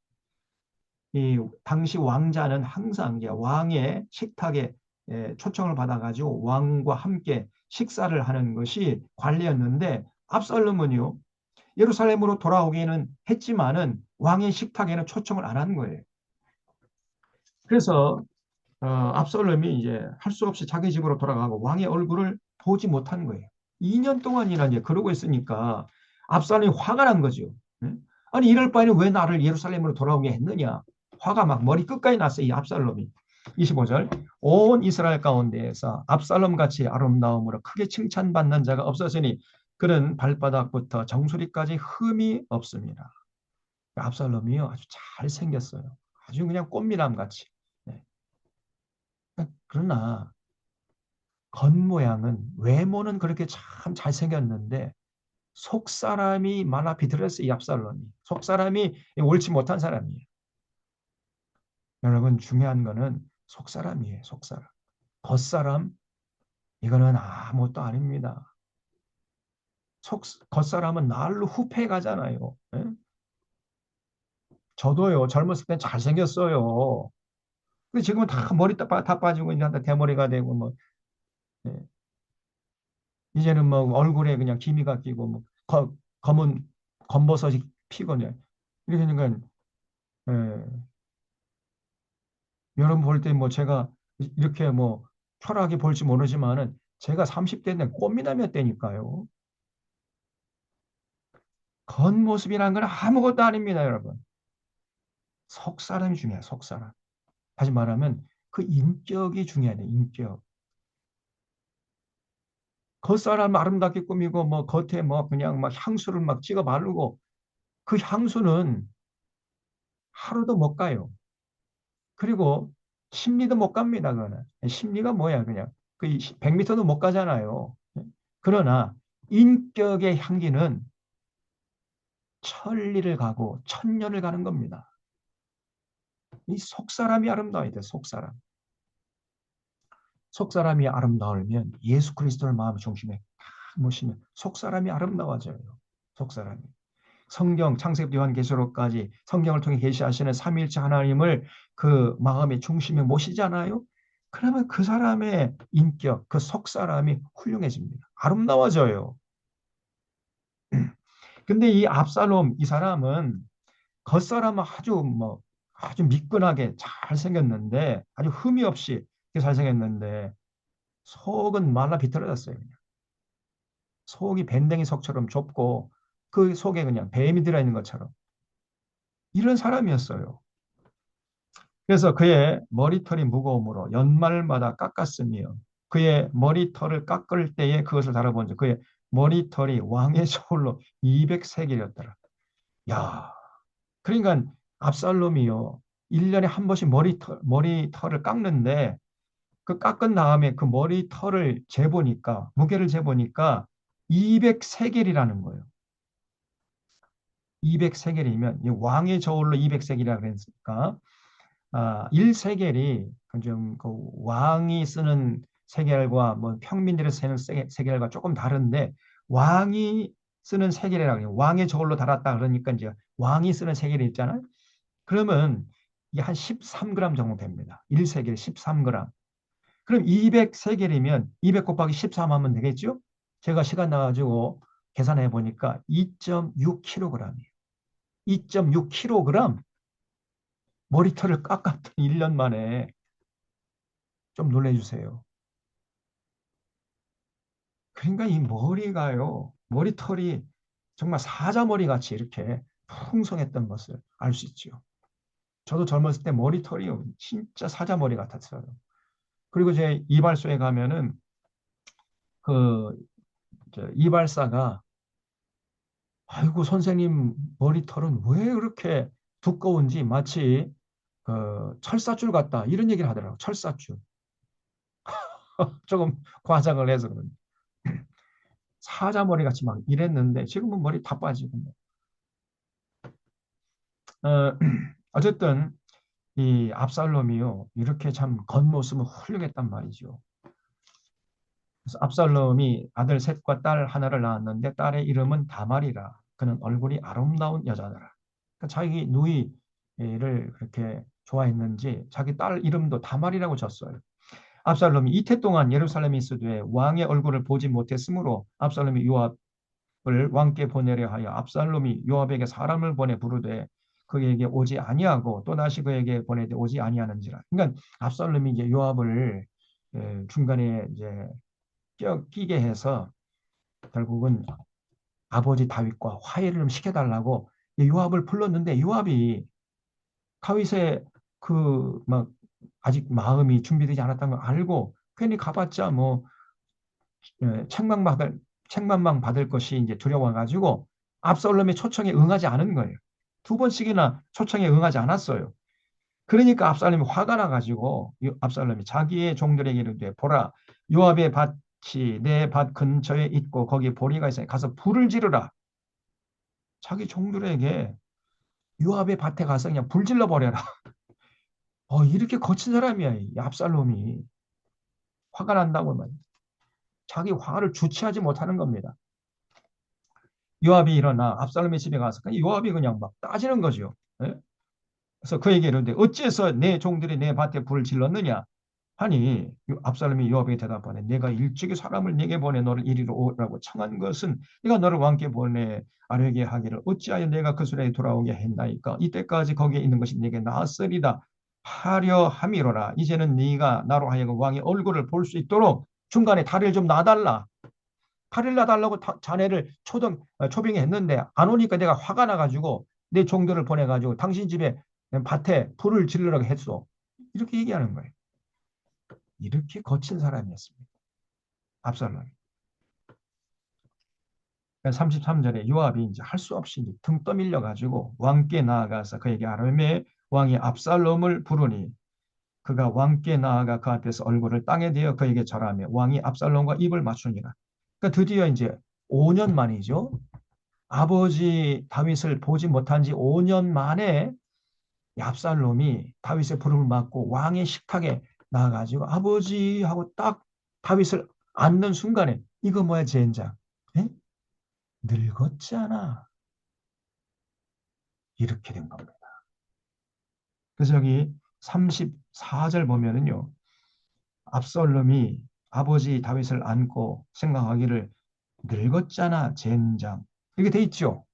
이 당시 왕자는 항상 왕의 식탁에 초청을 받아가지고 왕과 함께 식사를 하는 것이 관례였는데 압살롬은요 예루살렘으로 돌아오기는 했지만은 왕의 식탁에는 초청을 안 한 거예요. 그래서 압살롬이 이제 할 수 없이 자기 집으로 돌아가고 왕의 얼굴을 보지 못한 거예요. 2년 동안이나 이제 그러고 있으니까 압살롬이 화가 난 거죠. 응? 아니 이럴 바에는 왜 나를 예루살렘으로 돌아오게 했느냐. 화가 막 머리 끝까지 났어요. 이 압살롬이. 25절 온 이스라엘 가운데에서 압살롬 같이 아름다움으로 크게 칭찬받는 자가 없었으니 그는 발바닥부터 정수리까지 흠이 없습니다. 압살롬이요 아주 잘생겼어요. 아주 그냥 꽃미남 같이. 네. 그러나 겉모양은 외모는 그렇게 참 잘생겼는데 속사람이 많아 비틀었어요. 이 압살롬이. 속사람이 옳지 못한 사람이에요. 여러분 중요한 거는 속사람이에요. 속사람. 겉사람 이거는 아무것도 아닙니다. 겉사람은 날로 후패 가잖아요. 예? 저도요 젊었을 땐 잘생겼어요. 근데 지금은 다 머리 다 빠지고 이제 대머리가 되고 뭐 예. 이제는 뭐 얼굴에 그냥 기미가 끼고 뭐 검은 검버섯이 피거든요. 이렇게 되니까 예, 여러분 볼 때 뭐 제가 이렇게 뭐 철학이 볼지 모르지만은 제가 30대는 꽃미남이었다니까요. 겉모습이라는 건 아무것도 아닙니다, 여러분. 속사람이 중요해요, 속사람. 다시 말하면 그 인격이 중요해요, 인격. 겉사람 아름답게 꾸미고 뭐 겉에 뭐 그냥 막 향수를 막 찍어 바르고 그 향수는 하루도 못 가요. 그리고 심리도 못 갑니다. 그거는. 심리가 뭐야 그냥. 그 100m도 못 가잖아요. 그러나 인격의 향기는 천리를 가고 천년을 가는 겁니다. 이 속사람이 아름다워야 돼. 속사람. 속사람이 아름다우면 예수 그리스도를 마음 중심에 딱 모시면 속사람이 아름다워져요. 속사람이. 성경 창세기 요한계시록까지 성경을 통해 계시하시는 삼위일체 하나님을 그 마음의 중심에 모시잖아요. 그러면 그 사람의 인격, 그 속 사람이 훌륭해집니다. 아름다워져요. 근데 이 압살롬 이 사람은 겉사람은 아주 미끈하게 잘 생겼는데 아주 흠이 없이 잘 생겼는데 속은 말라 비틀어졌어요. 그냥. 속이 밴댕이 속처럼 좁고 그 속에 그냥 뱀이 들어있는 것처럼 이런 사람이었어요. 그래서 그의 머리털이 무거움으로 연말마다 깎았으며 그의 머리털을 깎을 때에 그것을 달아본 적 그의 머리털이 왕의 저울로 200세겔이었더라. 야, 그러니까 압살롬이요. 1년에 한 번씩 머리털을 깎는데 그 깎은 다음에 그 머리털을 재보니까 무게를 재보니까 200세겔이라는 거예요. 200세겔이면 왕의 저울로 200세겔이라고 그랬으니까 1세겔이 좀 그 왕이 쓰는 세겔과 뭐 평민들이 쓰는 세겔과 조금 다른데 왕이 쓰는 세겔이라고 해요. 왕의 저울로 달았다 그러니까 이제 왕이 쓰는 세겔이 있잖아요. 그러면 이게 한 13g 정도 됩니다. 1세겔 13g. 그럼 200세겔이면 200 곱하기 13 하면 되겠죠? 제가 시간 나가지고 계산해 보니까 2.6kg이에요. 2.6kg 머리털을 깎았던 1년 만에 좀 놀래주세요. 그러니까 이 머리가요, 머리털이 정말 사자머리 같이 이렇게 풍성했던 것을 알 수 있죠. 저도 젊었을 때 머리털이 진짜 사자머리 같았어요. 그리고 제 이발소에 가면은 그 이발사가 아이고 선생님 머리털은 왜 그렇게 두꺼운지 마치 그 철사줄 같다 이런 얘기를 하더라고요. 철사줄. 조금 과장을 해서 그런지. 사자머리 같이 막 이랬는데 지금은 머리 다 빠지고 뭐. 어쨌든 이 압살롬이요 이렇게 참 겉모습은 훌륭했단 말이죠. 그래서 압살롬이 아들 셋과 딸 하나를 낳았는데 딸의 이름은 다말이라. 그는 얼굴이 아름다운 여자더라. 그러니까 자기 누이를 그렇게 좋아했는지 자기 딸 이름도 다말이라고 졌어요. 압살롬이 이태 동안 예루살렘에 있으되 왕의 얼굴을 보지 못했으므로 압살롬이 요압을 왕께 보내려 하여 압살롬이 요압에게 사람을 보내 부르되 그에게 오지 아니하고 또 다시 그에게 보내되 오지 아니하는지라. 그러니까 압살롬이 이제 요압을 중간에 이제 끼게 해서 결국은 아버지 다윗과 화해를 좀 시켜달라고 요압을 불렀는데 요압이 다윗의 그 막 아직 마음이 준비되지 않았다는 걸 알고 괜히 가봤자 뭐 책망만 받을 것이 이제 두려워가지고 압살롬의 초청에 응하지 않은 거예요. 두 번씩이나 초청에 응하지 않았어요. 그러니까 압살롬이 화가 나가지고 압살롬이 자기의 종들에게 이르되 보라 요압의 밭이 내 밭 근처에 있고 거기에 보리가 있으니 가서 불을 지르라. 자기 종들에게 요압의 밭에 가서 그냥 불 질러 버려라. 이렇게 거친 사람이야 이 압살롬이. 화가 난다고 말이야. 자기 화를 주체하지 못하는 겁니다. 요압이 일어나 압살롬의 집에 가서 그냥 요압이 그냥 막 따지는 거죠. 예? 그래서 그에게 이르는데 어째서 내 종들이 내 밭에 불을 질렀느냐 하니 압살롬이 요압에게 대답하네. 내가 일찍이 사람을 네게 보내 너를 이리로 오라고 청한 것은 네가 너를 왕께 보내 아뢰게 하기를 어찌하여 내가 그 수레에 돌아오게 했나이까. 이때까지 거기에 있는 것이 네게 나았으리다 하려 함이로라. 이제는 네가 나로 하여금 왕의 얼굴을 볼 수 있도록 중간에 다리를 좀 놔달라. 다리를 놔달라고 자네를 초빙했는데 안 오니까 내가 화가 나가지고 내 종들을 보내가지고 당신 집에 밭에 불을 지르라고 했어. 이렇게 얘기하는 거예요. 이렇게 거친 사람이었습니다. 압살롬. 33절에 요압이 이제 할 수 없이 등 떠밀려 가지고 왕께 나아가서 그에게 아람의 왕이 압살롬을 부르니 그가 왕께 나아가 그 앞에서 얼굴을 땅에 대어 그에게 절하며 왕이 압살롬과 입을 맞추니라. 그러니까 드디어 이제 5년 만이죠. 아버지 다윗을 보지 못한 지 5년 만에 압살롬이 다윗의 부름을 받고 왕의 식탁에 나가가지고 아버지 하고 딱 다윗을 앉는 순간에 이거 뭐야 젠장? 에? 늙었잖아. 이렇게 된 겁니다. 그래서 여기 34절 보면은요. 압살롬이 아버지 다윗을 안고 생각하기를 늙었잖아 젠장. 이렇게 돼 있죠.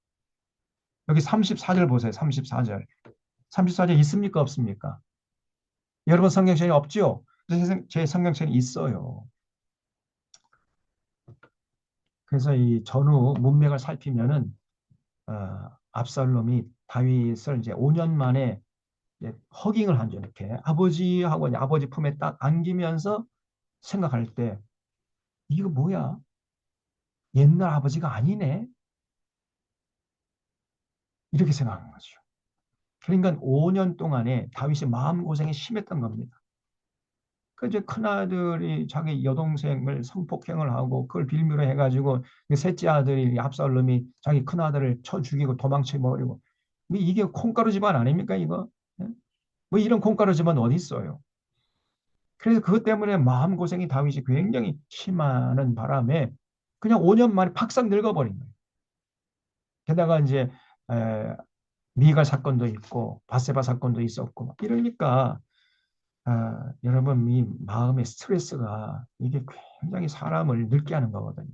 여기 34절 보세요. 34절. 34절 있습니까? 없습니까? 여러분 성경책에 없죠? 제 성경책에 있어요. 그래서 이 전후 문맥을 살피면은 압살롬이 다윗을 이제 5년 만에 이제 허깅을 한죠. 이렇게 아버지하고 아버지 품에 딱 안기면서 생각할 때 이거 뭐야? 옛날 아버지가 아니네. 이렇게 생각하는 거죠. 그러니까 5년 동안에 다윗이 마음고생이 심했던 겁니다. 그 이제 큰아들이 자기 여동생을 성폭행을 하고 그걸 빌미로 해가지고 셋째 아들이 압살롬이 자기 큰아들을 쳐 죽이고 도망쳐 버리고 이게 콩가루 집안 아닙니까 이거? 예? 뭐 이런 콩가루 집안 어디 있어요? 그래서 그것 때문에 마음고생이 다윗이 굉장히 심하는 바람에 그냥 5년 만에 팍싹 늙어버린 거예요. 게다가 이제 에, 미갈 사건도 있고 바세바 사건도 있었고 이러니까 여러분 이 마음의 스트레스가 이게 굉장히 사람을 늙게 하는 거거든요.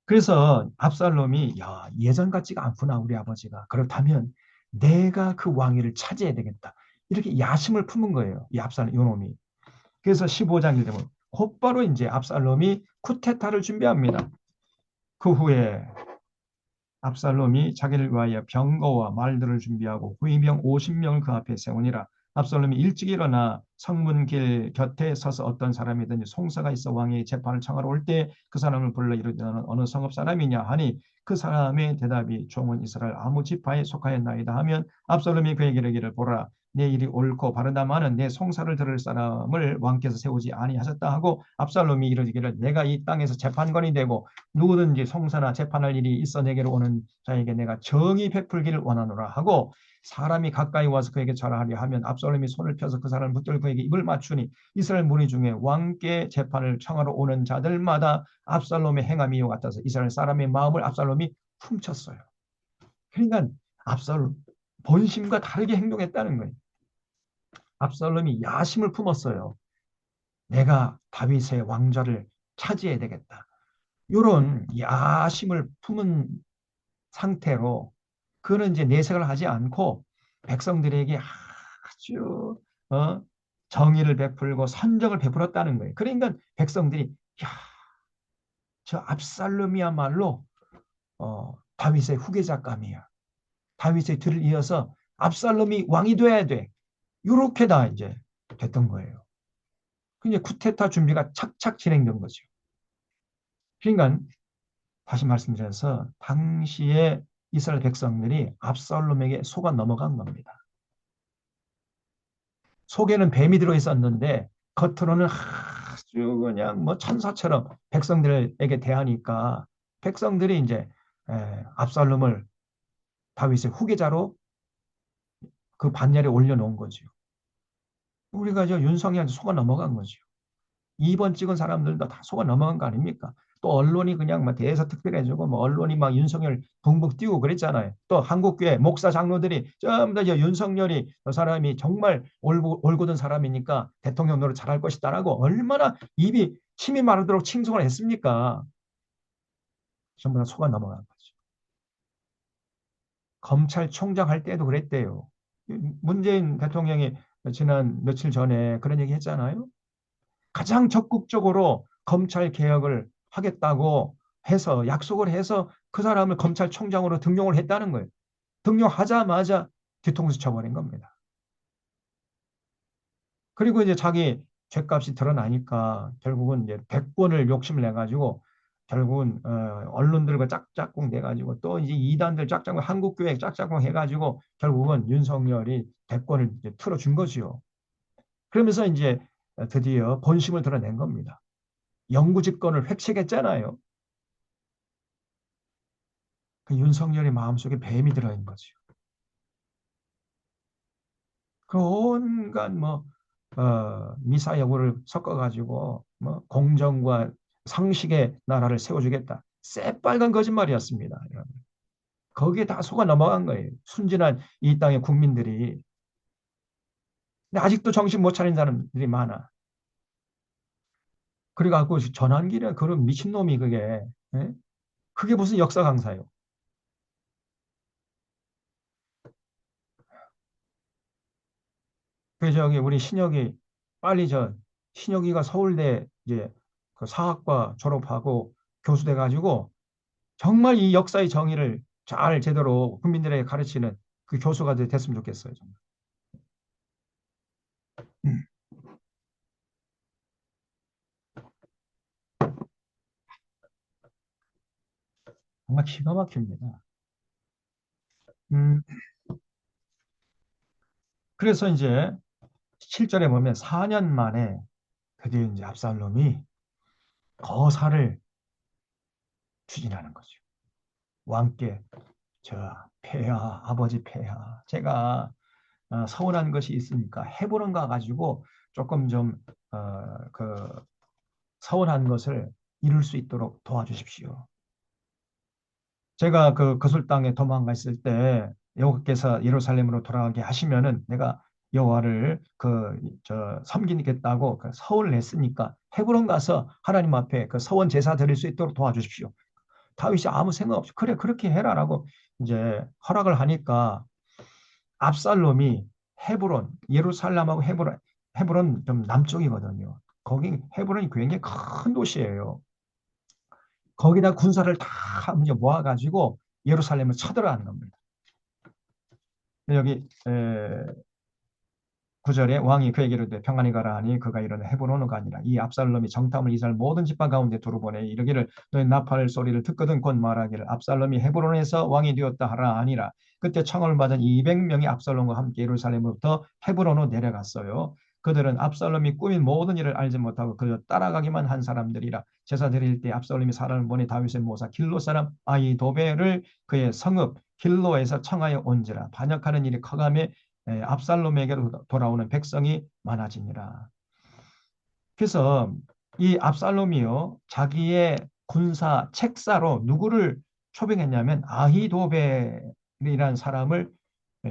그래서 압살롬이 야 예전 같지가 않구나 우리 아버지가 그렇다면 내가 그 왕위를 차지해야 되겠다 이렇게 야심을 품은 거예요. 이 압살롬 요놈이. 그래서 15장 1 되면 곧바로 이제 압살롬이 쿠데타를 준비합니다. 그 후에 압살롬이 자기를 위하여 병거와 말들을 준비하고 후위병 50명을 그 앞에 세우니라. 압살롬이 일찍 일어나 성문길 곁에 서서 어떤 사람이든지 송사가 있어 왕의 재판을 청하러 올 때 그 사람을 불러 이르되 너는 어느 성읍 사람이냐 하니 그 사람의 대답이 종은 이스라엘 아무 지파에 속하였나이다 하면 압살롬이 그에게 이르기를 보라 내 일이 옳고 바르다마는 내 송사를 들을 사람을 왕께서 세우지 아니하셨다 하고 압살롬이 이르기를 내가 이 땅에서 재판관이 되고 누구든지 송사나 재판할 일이 있어 내게로 오는 자에게 내가 정의 베풀기를 원하노라 하고 사람이 가까이 와서 그에게 절하려 하면 압살롬이 손을 펴서 그 사람을 붙들고 그에게 입을 맞추니 이스라엘 무리 중에 왕께 재판을 청하러 오는 자들마다 압살롬의 행함이 이와 같아서 이스라엘 사람의 마음을 압살롬이 훔쳤어요. 그러니까 압살롬 본심과 다르게 행동했다는 거예요. 압살롬이 야심을 품었어요. 내가 다윗의 왕좌를 차지해야 되겠다. 이런 야심을 품은 상태로 그는 이제 내색을 하지 않고 백성들에게 아주 정의를 베풀고 선정을 베풀었다는 거예요. 그러니까 백성들이 야, 저 압살롬이야말로 다윗의 후계자감이야. 다윗의 뒤를 이어서 압살롬이 왕이 돼야 돼. 이렇게 다 이제 됐던 거예요. 그냥 쿠데타 준비가 착착 진행된 거죠. 그러니까 다시 말씀드려서 당시에 이스라엘 백성들이 압살롬에게 속아 넘어간 겁니다. 속에는 뱀이 들어 있었는데 겉으로는 아주 그냥 뭐 천사처럼 백성들에게 대하니까 백성들이 이제 압살롬을 다윗의 후계자로 그 반열에 올려놓은 거죠. 우리가 저 윤석열한테 속아 넘어간 거죠. 2번 찍은 사람들도 다 속아 넘어간 거 아닙니까? 또 언론이 그냥 막 대서특필해주고 뭐 언론이 막 윤석열 붕붕 띄우고 그랬잖아요. 또 한국교회 목사 장로들이 전부 다 윤석열이 저 사람이 정말 올곧은 사람이니까 대통령 노릇 잘할 것이다라고 얼마나 입이 침이 마르도록 칭송을 했습니까? 전부 다 속아 넘어간 거죠. 검찰총장 할 때도 그랬대요. 문재인 대통령이 지난 며칠 전에 그런 얘기 했잖아요. 가장 적극적으로 검찰 개혁을 하겠다고 해서 약속을 해서 그 사람을 검찰총장으로 등용을 했다는 거예요. 등용하자마자 뒤통수 쳐버린 겁니다. 그리고 이제 자기 죗값이 드러나니까 결국은 이제 대권을 욕심을 내가지고 결국은 언론들과 짝짝꿍 내가지고 또 이제 이단들 짝짝꿍 한국교회 짝짝꿍 해가지고 결국은 윤석열이 대권을 이제 틀어준 거지요. 그러면서 이제 드디어 본심을 드러낸 겁니다. 영구 집권을 획책했잖아요. 그 윤석열의 마음속에 뱀이 들어있는 거죠. 그 온갖 뭐 미사 여구를 섞어가지고 뭐 공정과 상식의 나라를 세워주겠다. 새빨간 거짓말이었습니다. 여러분. 거기에 다 속아 넘어간 거예요. 순진한 이 땅의 국민들이. 근데 아직도 정신 못 차린 사람들이 많아. 그래갖고 전환기를 그런 미친놈이 그게, 예? 그게 무슨 역사 강사예요. 그 저기 우리 신혁이 빨리 신혁이가 서울대 이제 그 사학과 졸업하고 교수 돼가지고 정말 이 역사의 정의를 잘 제대로 국민들에게 가르치는 그 교수가 됐으면 좋겠어요. 정말. 음, 정말 기가 막힙니다. 음, 그래서 이제 7절에 보면 4년 만에 드디어 이제 압살롬이 거사를 추진하는 거죠. 왕께 저 폐하 아버지 폐하 제가 서운한 것이 있으니까 헤브론 가가지고 조금 좀 그 서운한 것을 이룰 수 있도록 도와주십시오. 제가 그 거슬 땅에 도망가 있을 때 여호와께서 예루살렘으로 돌아가게 하시면은 내가 여호와를 그 저 섬기겠다고 그 서원을 했으니까 헤브론 가서 하나님 앞에 그 서원 제사 드릴 수 있도록 도와주십시오. 다윗이 아무 생각 없이 그래 그렇게 해라라고 이제 허락을 하니까 압살롬이 헤브론 예루살렘하고 헤브론 좀 남쪽이거든요. 거기 헤브론이 굉장히 큰 도시예요. 거기다 군사를 다 모아가지고 예루살렘을 쳐들어가는 겁니다. 여기 9절에 왕이 그에게 이르되 평안히 가라 하니 그가 이르되 헤브론으로 아니라 이 압살롬이 정탐을 이스라엘 모든 지파 가운데 두루 보내 이르기를 너희 나팔 소리를 듣거든 곧 말하기를 압살롬이 헤브론에서 왕이 되었다 하라 아니라 그때 청을 받은 200명이 압살롬과 함께 예루살렘으로부터 헤브론으로 내려갔어요. 그들은 압살롬이 꾸민 모든 일을 알지 못하고 그저 따라가기만 한 사람들이라 제사 드릴 때 압살롬이 사람을 보내 다윗의 모사 길로 사람 아히도베를 그의 성읍 길로에서 청하여 온지라 반역하는 일이 커감해 압살롬에게로 돌아오는 백성이 많아지니라. 그래서 이 압살롬이요 자기의 군사 책사로 누구를 초빙했냐면 아히도벨이라는 사람을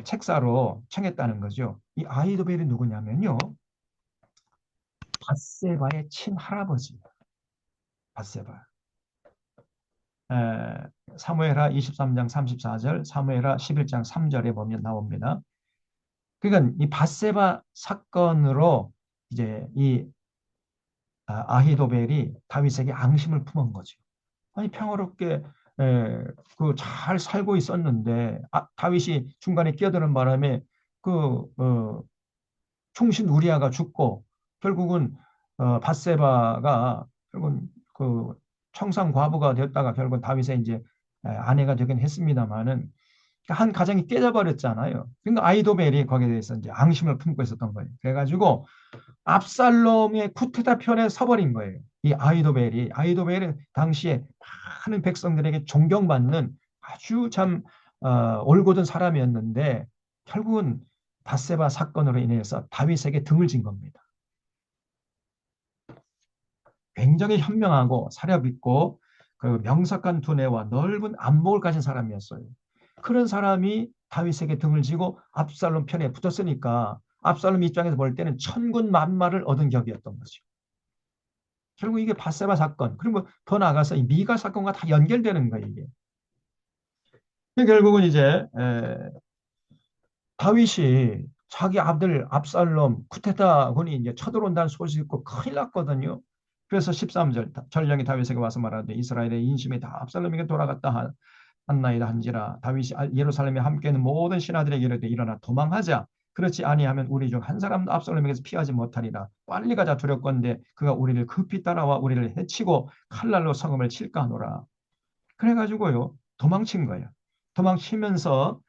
책사로 청했다는 거죠. 이 아히도벨이 누구냐면요 밧세바의 친할아버지 밧세바. 사무엘하 23장 34절, 사무엘하 11장 3절에 보면 나옵니다. 그러니까 이 밧세바 사건으로 이제 이 아히도벨이 다윗에게 앙심을 품은 거죠. 아니 평화롭게 그 잘 살고 있었는데 다윗이 중간에 끼어드는 바람에 그 충신 우리아가 죽고 결국은 밧세바가 결국은 그 청상 과부가 되었다가 결국은 다윗의 이제 아내가 되긴 했습니다마는 한 가정이 깨져버렸잖아요. 그러니까 아이도벨이 거기에 대해서 이제 앙심을 품고 있었던 거예요. 그래가지고 압살롬의 쿠데타 편에 서버린 거예요. 이 아이도벨이 당시에 많은 백성들에게 존경받는 아주 참 올곧은 사람이었는데 결국은 밧세바 사건으로 인해서 다윗에게 등을 진 겁니다. 굉장히 현명하고 사렵 있고 그 명석한 두뇌와 넓은 안목을 가진 사람이었어요. 그런 사람이 다윗에게 등을 지고 압살롬 편에 붙었으니까 압살롬 입장에서 볼 때는 천군 만마를 얻은 격이었던 거죠. 결국 이게 밧세바 사건 그리고 더 나아가서 이 미가 사건과 다 연결되는 거예요. 이게 결국은 이제 다윗이 자기 아들 압살롬 쿠데타군이 이제 쳐들어온다는 소식을 듣고 큰일 났거든요. 그래서 13절 전령이 다윗에게 와서 말하되 이스라엘의 인심이 다 압살롬에게 돌아갔다 한나이다 한지라 다윗이 예루살렘에 함께 있는 모든 신하들에게 이르되 일어나 도망하자 그렇지 아니하면 우리 중 한 사람도 압살롬에게서 피하지 못하리라 빨리 가자 두렵건대 그가 우리를 급히 따라와 우리를 해치고 칼날로 성읍을 칠까 하노라. 그래가지고요 도망친 거예요. 도망치면서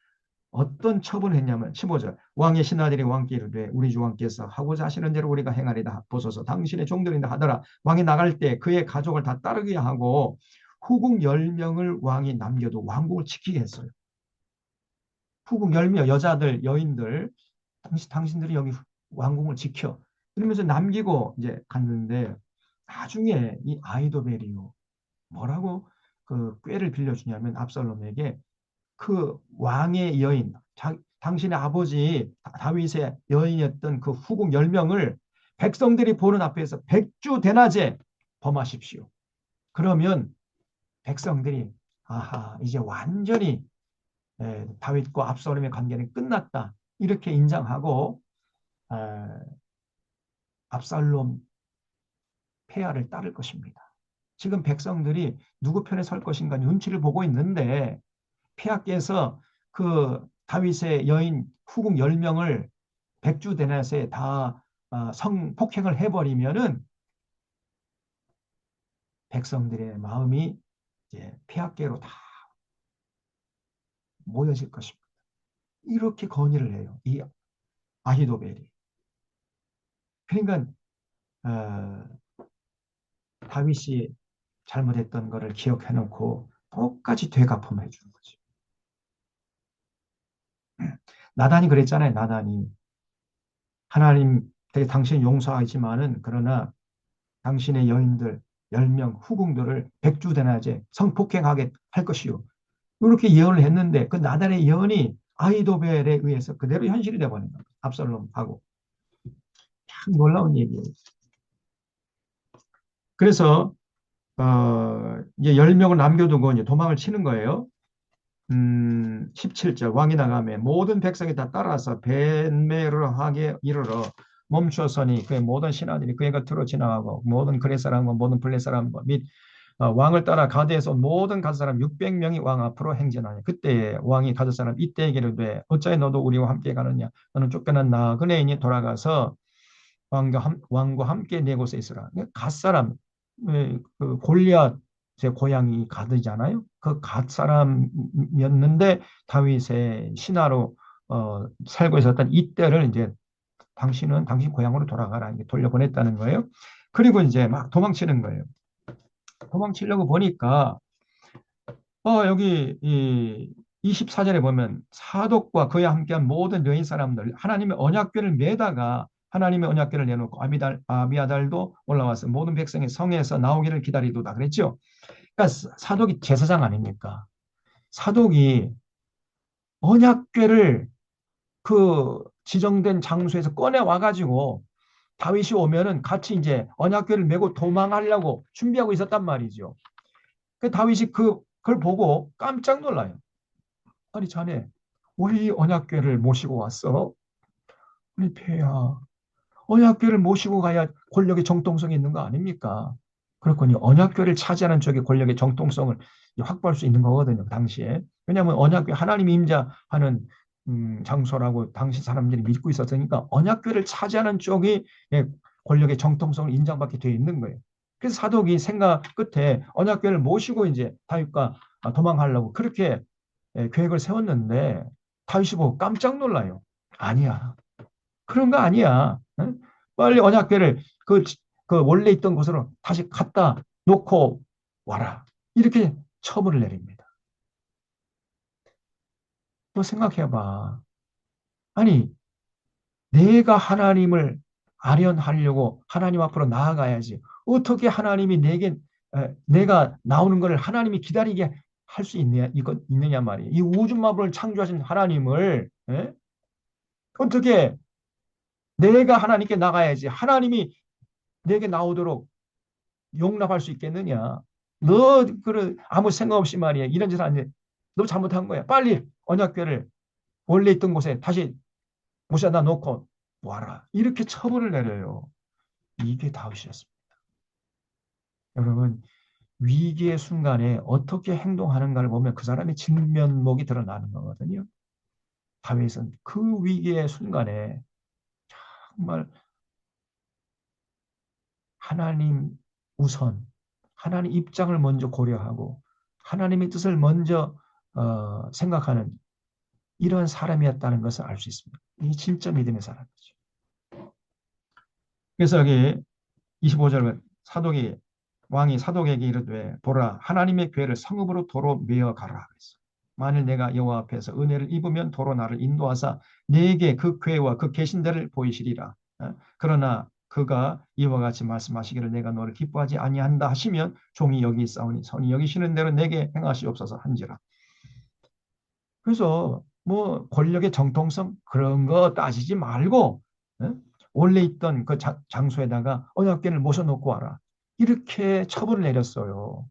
어떤 처분을 했냐면 15절 왕의 신하들이 왕께 이르되 우리 주 왕께서 하고자 하시는 대로 우리가 행하리다 보소서 당신의 종들인다 하더라. 왕이 나갈 때 그의 가족을 다 따르게 하고 후궁 10명을 왕이 남겨도 왕국을 지키게 했어요. 후궁 10명 여자들 여인들 당신들이 여기 왕궁을 지켜 그러면서 남기고 이제 갔는데 나중에 이 아이도벨이요 뭐라고 그 꾀를 빌려주냐면 압살롬에게 그 왕의 여인, 당신의 아버지 다윗의 여인이었던 그 후궁 10명을 백성들이 보는 앞에서 백주대낮에 범하십시오. 그러면 백성들이 아하, 이제 완전히 다윗과 압살롬의 관계는 끝났다. 이렇게 인정하고 에, 압살롬 폐하를 따를 것입니다. 지금 백성들이 누구 편에 설 것인가 눈치를 보고 있는데 폐하께서 그 다윗의 여인 후궁 10명을 백주대낮에 다 성폭행을 해버리면은 백성들의 마음이 이제 폐하께로 다 모여질 것입니다. 이렇게 건의를 해요. 이 아히도벨이. 그러니까 어, 다윗이 잘못했던 것을 기억해놓고 똑같이 되갚음해 주는 거지. 나단이 그랬잖아요. 나단이 하나님 당신 용서하지만은 그러나 당신의 여인들 10명 후궁들을 백주대낮에 성폭행하게 할 것이요. 이렇게 예언을 했는데 그 나단의 예언이 아히도벨에 의해서 그대로 현실이 되어버린 겁니다. 압살롬하고. 참 놀라운 얘기예요. 그래서 이제 10명을 남겨두고 이제 도망을 치는 거예요. 17절 왕이 나가매 모든 백성이 다 따라서 벤메르 하게 이르러 멈추었으니 그의 모든 신하들이 그의 곁으로 지나가고 모든 그렛 사람과 모든 블렛 사람과 및 왕을 따라 가드에서 온 모든 가드 사람 600명이 왕 앞으로 행진하니 그때 왕이 가드 사람 이때 이르되 어찌 너도 우리와 함께 가느냐 너는 쫓겨난 나그네인이 돌아가서 왕과 함께 네 곳에 있으라. 갓 사람 그 골리앗 제 고향이 가드잖아요. 그 갓 사람이었는데 다윗의 신하로 살고 있었던 이때를 이제 당신은 당신 고향으로 돌아가라 이렇게 돌려보냈다는 거예요. 그리고 이제 막 도망치는 거예요. 도망치려고 보니까 여기 이 24절에 보면 사독과 그와 함께한 모든 여인 사람들 하나님의 언약궤를 메다가 하나님의 언약궤를 내놓고 아비아달도 올라와서 모든 백성의 성에서 나오기를 기다리도다 그랬죠. 그러니까 사독이 제사장 아닙니까? 사독이 언약궤를 그 지정된 장소에서 꺼내 와가지고 다윗이 오면은 같이 이제 언약궤를 메고 도망하려고 준비하고 있었단 말이죠. 그 다윗이 그걸 보고 깜짝 놀라요. 아니 자네 왜 이 언약궤를 모시고 왔어? 우리 폐하 언약궤를 모시고 가야 권력의 정통성이 있는 거 아닙니까? 그렇군요. 언약궤를 차지하는 쪽의 권력의 정통성을 확보할 수 있는 거거든요. 그 당시에. 왜냐하면 언약궤 하나님이 임재하는 장소라고 당시 사람들이 믿고 있었으니까 언약궤를 차지하는 쪽이 권력의 정통성을 인정받게 되어 있는 거예요. 그래서 사독이 생각 끝에 언약궤를 모시고 이제 다윗과 도망하려고 그렇게 계획을 세웠는데 다윗이 보고 깜짝 놀라요. 아니야. 그런 거 아니야. 응? 빨리 언약궤를 그 원래 있던 곳으로 다시 갖다 놓고 와라. 이렇게 처분을 내립니다. 또 생각해봐. 아니, 내가 하나님을 아련하려고 하나님 앞으로 나아가야지. 어떻게 하나님이 내가 나오는 것을 하나님이 기다리게 할 수 있느냐 말이에요. 이 우주 만물을 창조하신 하나님을 어떻게 내가 하나님께 나가야지. 하나님이 내게 나오도록 용납할 수 있겠느냐. 너 아무 생각 없이 말이야. 이런 짓을 안 해. 너 잘못한 거야. 빨리 언약궤를 원래 있던 곳에 다시 모셔다 놓고 와라. 이렇게 처분을 내려요. 이게 다윗이었습니다. 여러분 위기의 순간에 어떻게 행동하는가를 보면 그 사람의 진면목이 드러나는 거거든요. 다윗은 그 위기의 순간에 정말 하나님 우선, 하나님 입장을 먼저 고려하고 하나님의 뜻을 먼저 생각하는 이런 사람이었다는 것을 알 수 있습니다. 이 진짜 믿음의 사람이죠. 그래서 여기 25절 왕이 사독에게 이르되 보라 하나님의 궤를 성읍으로 도로 메어 가라 그랬어. 만일 내가 여호와 앞에서 은혜를 입으면 도로 나를 인도하사 네게 그 궤와 그 계신 데를 보이시리라. 그러나 그가 이와 같이 말씀하시기를 내가 너를 기뻐하지 아니한다 하시면 종이 여기 있사오니 선이 여기시는 대로 내게 행하시옵소서 한지라. 그래서 뭐 권력의 정통성 그런 거 따지지 말고 어? 원래 있던 그 장소에다가 언약궤를 모셔놓고 와라. 이렇게 처분을 내렸어요.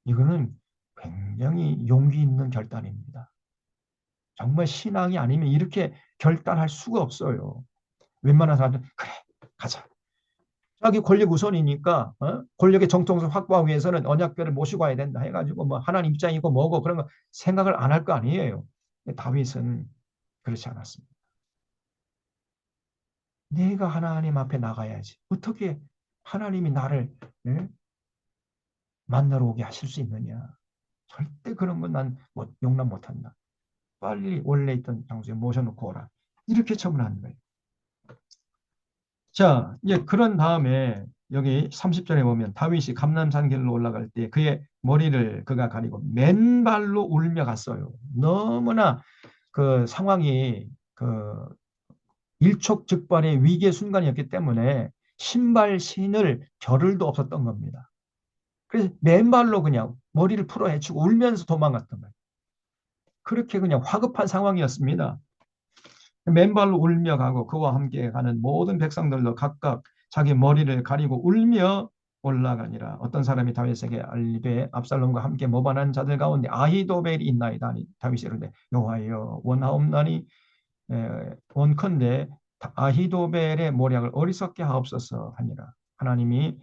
이거는 굉장히 용기 있는 결단입니다. 정말 신앙이 아니면 이렇게 결단할 수가 없어요. 웬만한 사람들은 그래 가자. 자기 권력 우선이니까 권력의 정통성 확보하기 위해서는 언약궤를 모시고 와야 된다 해가지고 뭐 하나님 입장이고 뭐고 그런 거 생각을 안 할 거 아니에요. 다윗은 그렇지 않았습니다. 내가 하나님 앞에 나가야지. 어떻게 하나님이 나를 예? 만나러 오게 하실 수 있느냐. 절대 그런 건 난 용납 못한다. 빨리 원래 있던 장소에 모셔놓고 오라. 이렇게 처분하는 거예요. 자, 이제 그런 다음에 여기 30절에 보면 다윗이 감람산 길로 올라갈 때 그의 머리를 그가 가리고 맨발로 울며 갔어요. 너무나 그 상황이 그 일촉즉발의 위기의 순간이었기 때문에 신발 신을 겨를도 없었던 겁니다. 그래서 맨발로 그냥 머리를 풀어 헤치고 울면서 도망갔던 거예요. 그렇게 그냥 화급한 상황이었습니다. 맨발로 울며 가고 그와 함께 가는 모든 백성들도 각각 자기 머리를 가리고 울며 올라가니라. 어떤 사람이 다윗에게 알리되 압살롬과 함께 모반한 자들 가운데 아히도벨이 있나이다. 다윗이 이르되 여호와여 원하옵나니 원컨대 아히도벨의 모략을 어리석게 하옵소서 하니라. 하나님이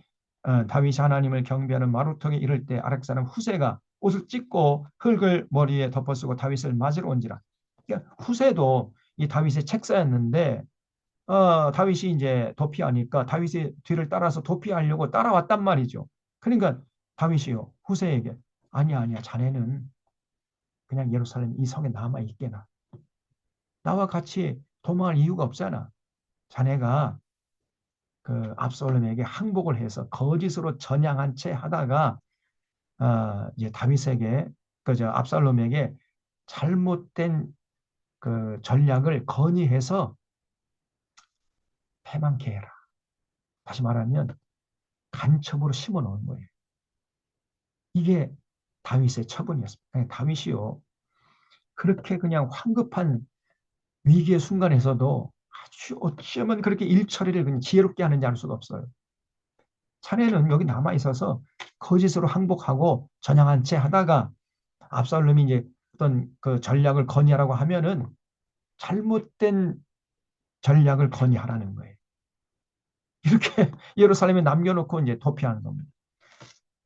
다윗이 하나님을 경배하는 마루턱에 이를 때 아렉 사람 후세가 옷을 찢고 흙을 머리에 덮어쓰고 다윗을 맞으러 온지라. 그러니까 후세도 이 다윗의 책사였는데 다윗이 이제 도피하니까 다윗의 뒤를 따라서 도피하려고 따라왔단 말이죠. 그러니까 다윗이요 후세에게 아니야 아니야 자네는 그냥 예루살렘 이 성에 남아 있게나. 나와 같이 도망할 이유가 없잖아. 자네가 그 압살롬에게 항복을 해서 거짓으로 전향한 채 하다가 이제 다윗에게 그저 압살롬에게 잘못된 그 전략을 건의해서 패망케 해라. 다시 말하면 간첩으로 심어 놓은 거예요. 이게 다윗의 처분이었습니다. 다윗이요. 그렇게 그냥 황급한 위기의 순간에서도 아주 어쩌면 그렇게 일처리를 그냥 지혜롭게 하는지 알 수가 없어요. 자네는 여기 남아 있어서 거짓으로 항복하고 전향한 채 하다가 압살롬이 이제 어떤 그 전략을 건의하라고 하면은 잘못된 전략을 건의하라는 거예요. 이렇게 예루살렘에 남겨놓고 이제 도피하는 겁니다.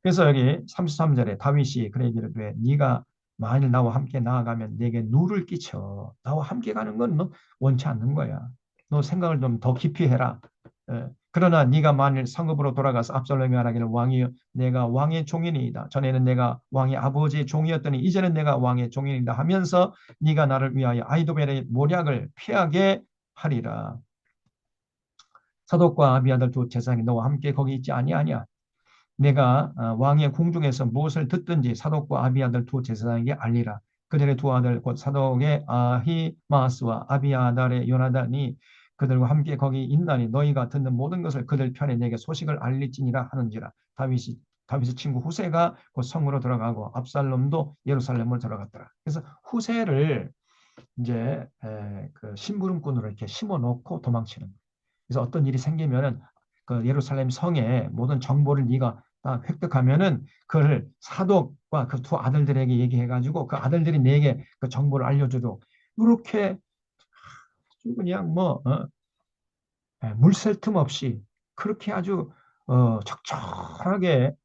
그래서 여기 33절에 다윗이 그에게 이르되 네가 만일 나와 함께 나아가면 내게 누를 끼쳐. 나와 함께 가는 건 너 원치 않는 거야. 너 생각을 좀 더 깊이 해라. 그러나 네가 만일 성읍으로 돌아가서 압살롬이 말하기를 왕이여 내가 왕의 종이니이다. 전에는 내가 왕의 아버지의 종이었더니 이제는 내가 왕의 종이니이다 하면서 네가 나를 위하여 아히도벨의 모략을 피하게 하리라. 사독과 아비아들 두 제사장이 너와 함께 거기 있지 아니하냐. 내가 왕의 궁중에서 무엇을 듣든지 사독과 아비아들 두 제사장에게 알리라. 그들의 두 아들 곧 사독의 아히마스와 아비아달의 요나단이 그들과 함께 거기 있나니 너희가 듣는 모든 것을 그들 편에 내게 소식을 알릴지니라 하는지라. 다윗의 친구 후세가 곧 성으로 들어가고 압살롬도 예루살렘으로 들어갔더라. 그래서 후세를 이제 그 심부름꾼으로 이렇게 심어 놓고 도망치는 거예요. 그래서 어떤 일이 생기면은 그 예루살렘 성의 모든 정보를 네가 다 획득하면은 그를 사독과 그 두 아들들에게 얘기해가지고 그 아들들이 내게 그 정보를 알려주도록 이렇게 그냥 뭐 물샐 틈 없이 그렇게 아주 적절하게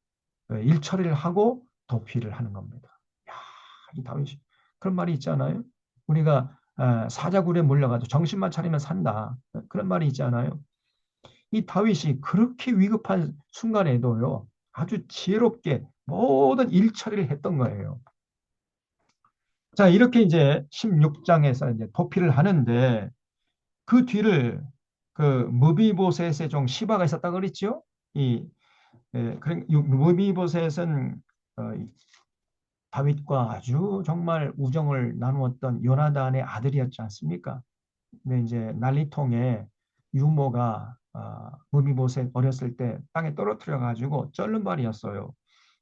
일처리를 하고 도피를 하는 겁니다. 야, 이 다윗이 그런 말이 있잖아요. 우리가 사자굴에 몰려가도 정신만 차리면 산다. 그런 말이 있잖아요. 이 다윗이 그렇게 위급한 순간에도요, 아주 지혜롭게 모든 일처리를 했던 거예요. 자, 이렇게 이제 16장에서 이제 도피를 하는데 그 뒤를 그 무비보셋의 종 시바가 있었다 그랬죠? 무비보셋은 다윗과 아주 정말 우정을 나누었던 요나단의 아들이었지 않습니까? 근데 이제 난리통에 유모가 무비보셋 어렸을 때 땅에 떨어뜨려 가지고 쩔른 발이었어요.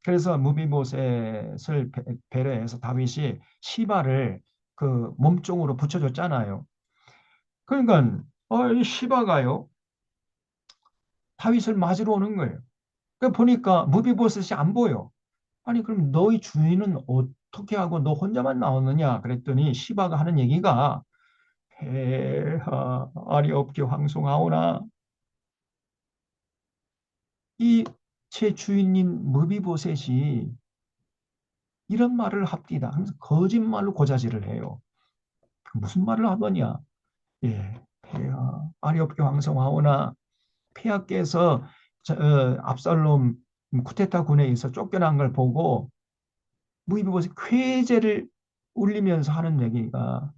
그래서 무비보셋을 배려해서 다윗이 시바를 그 몸종으로 붙여줬잖아요. 그러니까 이 시바가요 다윗을 맞으러 오는 거예요. 그 보니까 무비보셋이 안 보여. 아니 그럼 너희 주인은 어떻게 하고 너 혼자만 나오느냐 그랬더니 시바가 하는 얘기가 폐하 아리 없게 황송하오나 이 제 주인인 무비보셋이 이런 말을 합디다 하면서 거짓말로 고자질을 해요. 그 무슨 말을 하더냐? 예, 폐하 아리 없게 황송하오나 폐하께서 압살롬 쿠데타 군에 의해서 쫓겨난 걸 보고 무이보세 쾌제를 울리면서 하는 얘기가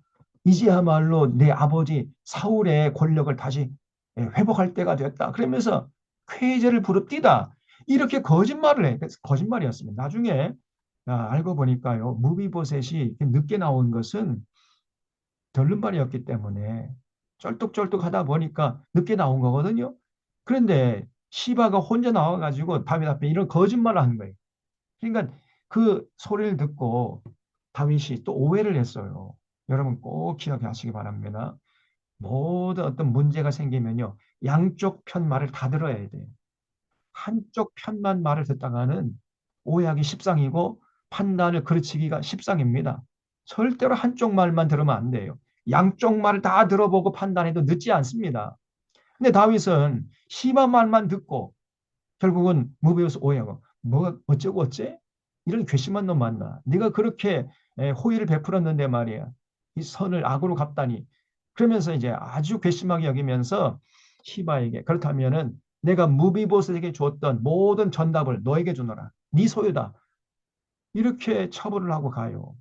이제야말로 내 아버지 사울의 권력을 다시 회복할 때가 됐다. 그러면서 쾌제를 부릅디다. 이렇게 거짓말을 해. 그래서 거짓말이었습니다. 나중에 알고 보니까요. 무비보셋이 늦게 나온 것은 절름발이었기 때문에 쩔뚝쩔뚝 하다 보니까 늦게 나온 거거든요. 그런데 시바가 혼자 나와가지고 다윗 앞에 이런 거짓말을 하는 거예요. 그러니까 그 소리를 듣고 다윗이 또 오해를 했어요. 여러분 꼭 기억하시기 바랍니다. 모든 어떤 문제가 생기면요. 양쪽 편 말을 다 들어야 돼요. 한쪽 편만 말을 듣다가는 오해하기 십상이고 판단을 그르치기가 십상입니다. 절대로 한쪽 말만 들으면 안 돼요. 양쪽 말을 다 들어보고 판단해도 늦지 않습니다. 근데 다윗은 시바 말만 듣고 결국은 무비우스 오해하고 뭐가 어쩌고 어째? 이런 괘씸한 놈 만나. 네가 그렇게 호의를 베풀었는데 말이야. 이 선을 악으로 갚다니. 그러면서 이제 아주 괘씸하게 여기면서 시바에게 그렇다면은 내가 무비보스에게 줬던 모든 전답을 너에게 주노라. 네 소유다. 이렇게 처벌을 하고 가요.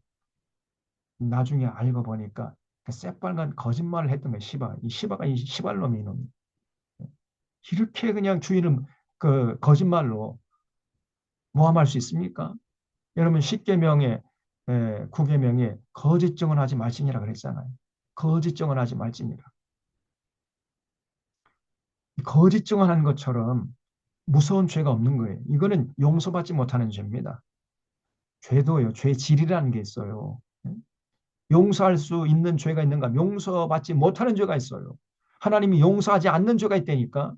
나중에 알고 보니까 그 새빨간 거짓말을 했던 거예요. 시바. 이 시바가 이 시발놈이 이놈이. 이렇게 그냥 주인을 그 거짓말로 모함할 수 있습니까? 여러분 십계명에 구계명에 거짓 증언하지 말지니라 그랬잖아요. 거짓 증언하지 말지니라. 거짓 증언하는 것처럼 무서운 죄가 없는 거예요. 이거는 용서받지 못하는 죄입니다. 죄도요. 죄 질이라는 게 있어요. 용서할 수 있는 죄가 있는가? 용서받지 못하는 죄가 있어요. 하나님이 용서하지 않는 죄가 있다니까.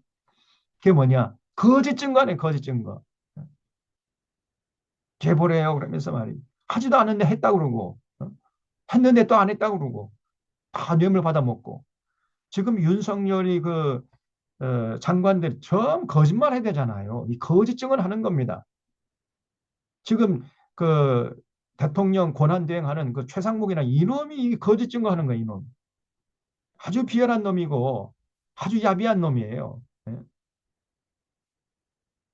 그게 뭐냐? 거짓 증거네, 거짓 증거. 죄보래요. 그러면서 말이 하지도 않았는데 했다고 그러고 했는데 또 안 했다고 그러고 다 뇌물 받아먹고 지금 윤석열이 장관들 전 거짓말 해야 되잖아요. 이 거짓 증언하는 겁니다. 지금 그 대통령 권한대행하는 그 최상목이나 이놈이 거짓 증거하는 거예요. 이놈. 아주 비열한 놈이고 아주 야비한 놈이에요. 예?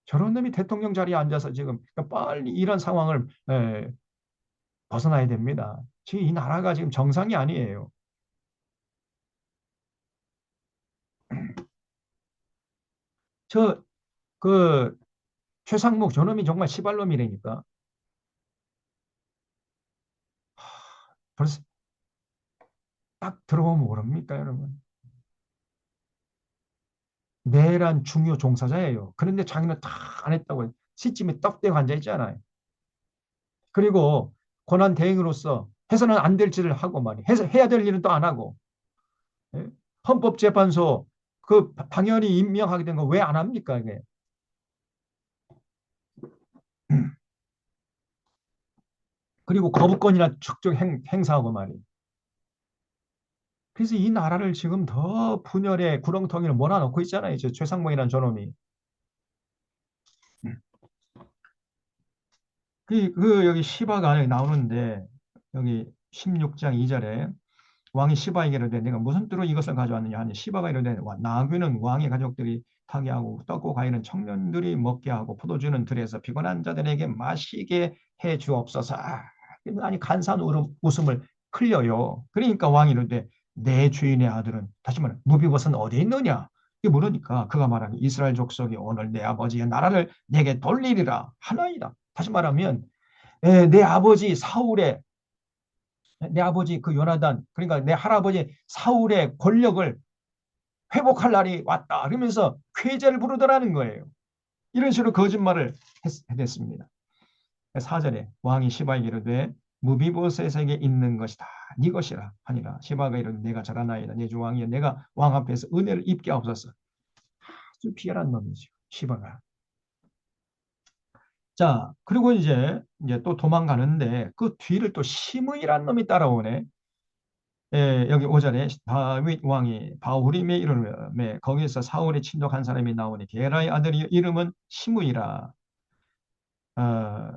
저런 놈이 대통령 자리에 앉아서 지금 빨리 이런 상황을 벗어나야 됩니다. 지금 이 나라가 지금 정상이 아니에요. 저 그 최상목 저놈이 정말 시발놈이라니까. 벌써 딱 들어보면 모릅니까, 여러분? 내란 중요 종사자예요. 그런데 자기는 다 안 했다고 시침에 떡대고 앉아 있잖아요. 그리고 권한 대행으로서 해서는 안 될 짓을 하고 말이 해서 해야 될 일은 또 안 하고 예? 헌법재판소 그 당연히 임명하게 된 거 왜 안 합니까 이게? 그리고 거부권이나 축적 행사하고 말이. 그래서 이 나라를 지금 더 분열의 구렁텅이를 몰아넣고 있잖아요. 저 최상목이라는 저놈이. 여기 시바가 나오는데 여기 16장 2절에 왕이 시바에게 이르되 내가 무슨 뜻으로 이것을 가져왔느냐 하니 시바가 이르되 나귀는 왕의 가족들이 타게 하고 떡고 과일은 청년들이 먹게 하고 포도주는 들에서 피곤한 자들에게 마시게 해 주옵소서. 아니 간사한 웃음을 흘려요. 그러니까 왕이 이르되 내 주인의 아들은 다시 말해 무비봇은 어디 있느냐? 이게 물으니까 그가 말하니 이스라엘 족속이 오늘 내 아버지의 나라를 내게 돌리리라 하나이다. 다시 말하면 내 아버지 사울의 내 아버지 그 요나단 그러니까 내 할아버지 사울의 권력을 회복할 날이 왔다. 그러면서 쾌제를 부르더라는 거예요. 이런 식으로 거짓말을 했습니다. 4절에 왕이 시바에게 이르되 무비보셋에게 있는 것이다. 네 것이라 하니라. 시바가 이르되 내가 잘하나이다. 내 주 왕이여 내가 왕 앞에서 은혜를 입게 하옵소서. 아주 비열한 놈이죠. 시바가. 자, 그리고 이제 또 도망가는데 그 뒤를 또 시므이란 놈이 따라오네. 예, 여기 5절에 다윗 왕이 바후림에 이르르매 거기서 사울에 친족한 사람이 나오니 게라의 아들이 이름은 시므이라. 어,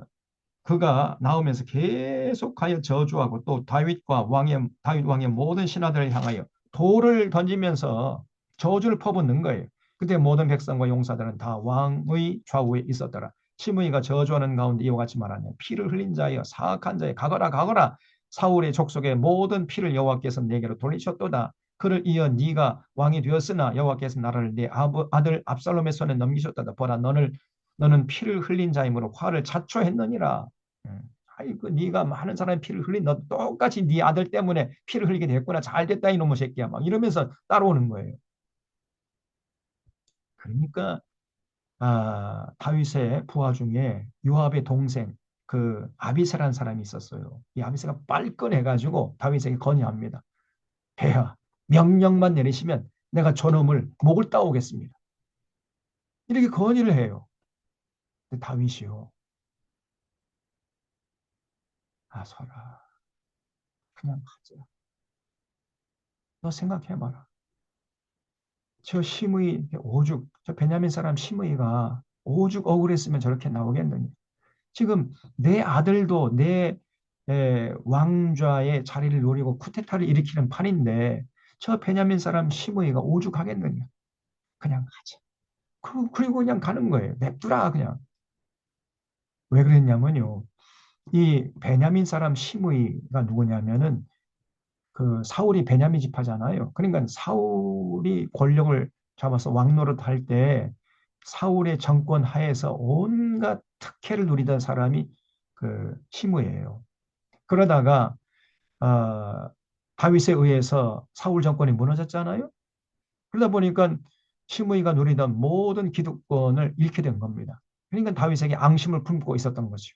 그가 나오면서 계속하여 저주하고 또 다윗 왕의 모든 신하들을 향하여 돌을 던지면서 저주를 퍼붓는 거예요. 그때 모든 백성과 용사들은 다 왕의 좌우에 있었더라. 시므이가 저주하는 가운데 이와 같이 말하네. 피를 흘린 자여 사악한 자여 가거라 가거라. 사울의 족속의 모든 피를 여호와께서 내게로 돌리셨도다. 그를 이어 네가 왕이 되었으나 여호와께서 나라를 네 아들 압살롬의 손에 넘기셨도다. 보라 너는 피를 흘린 자이므로 화를 자초했느니라. 음. 아이고 네가 많은 사람의 피를 흘린 너 똑같이 네 아들 때문에 피를 흘리게 됐구나. 잘 됐다 이놈의 새끼야. 막 이러면서 따라오는 거예요. 그러니까 다윗의 부하 중에 요압의 동생 그 아비새라는 사람이 있었어요. 이 아비새가 빨끈해가지고 다윗에게 건의합니다. 폐하 명령만 내리시면 내가 저놈을 목을 따오겠습니다. 이렇게 건의를 해요. 근데 다윗이요. 서라. 그냥 가자. 너 생각해봐라. 저 심의 오죽 저 베냐민 사람 심의가 오죽 억울했으면 저렇게 나오겠느냐. 지금 내 아들도 내 왕좌의 자리를 노리고 쿠데타를 일으키는 판인데 저 베냐민 사람 심의가 오죽하겠느냐. 그냥 가자. 그리고 그냥 가는 거예요. 냅두라 그냥. 왜 그랬냐면요. 이 베냐민 사람 심의가 누구냐면은 그 사울이 베냐민 지파잖아요. 그러니까 사울이 권력을 잡아서 왕노릇 할 때 사울의 정권 하에서 온갖 특혜를 누리던 사람이 그 시므예요. 그러다가 어, 다윗에 의해서 사울 정권이 무너졌잖아요. 그러다 보니까 시므이가 누리던 모든 기득권을 잃게 된 겁니다. 그러니까 다윗에게 앙심을 품고 있었던 거죠.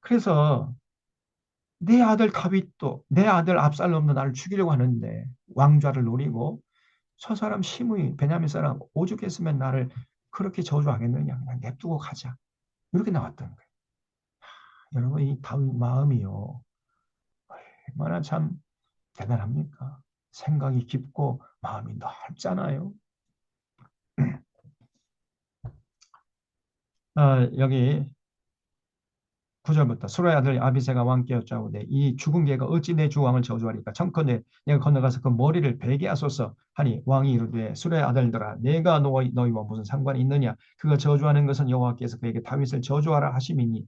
그래서 내 아들 다윗도 내 아들 압살롬도 나를 죽이려고 하는데 왕좌를 노리고 저 사람 심의 베냐민 사람 오죽했으면 나를 그렇게 저주하겠느냐 그냥 냅두고 가자 이렇게 나왔던 거예요. 여러분 이 다윗 마음이요 얼마나 참 대단합니까? 생각이 깊고 마음이 넓잖아요. 여기 9절부터 수라의 아들 아비새가 왕께 여짜오되 이 죽은 개가 어찌 내 주 왕을 저주하리까 청컨대 내가 건너가서 그 머리를 베게 하소서 하니 왕이 이르되 수라의 아들들아 내가 너희와 무슨 상관이 있느냐 그가 저주하는 것은 여호와께서 그에게 다윗을 저주하라 하심이니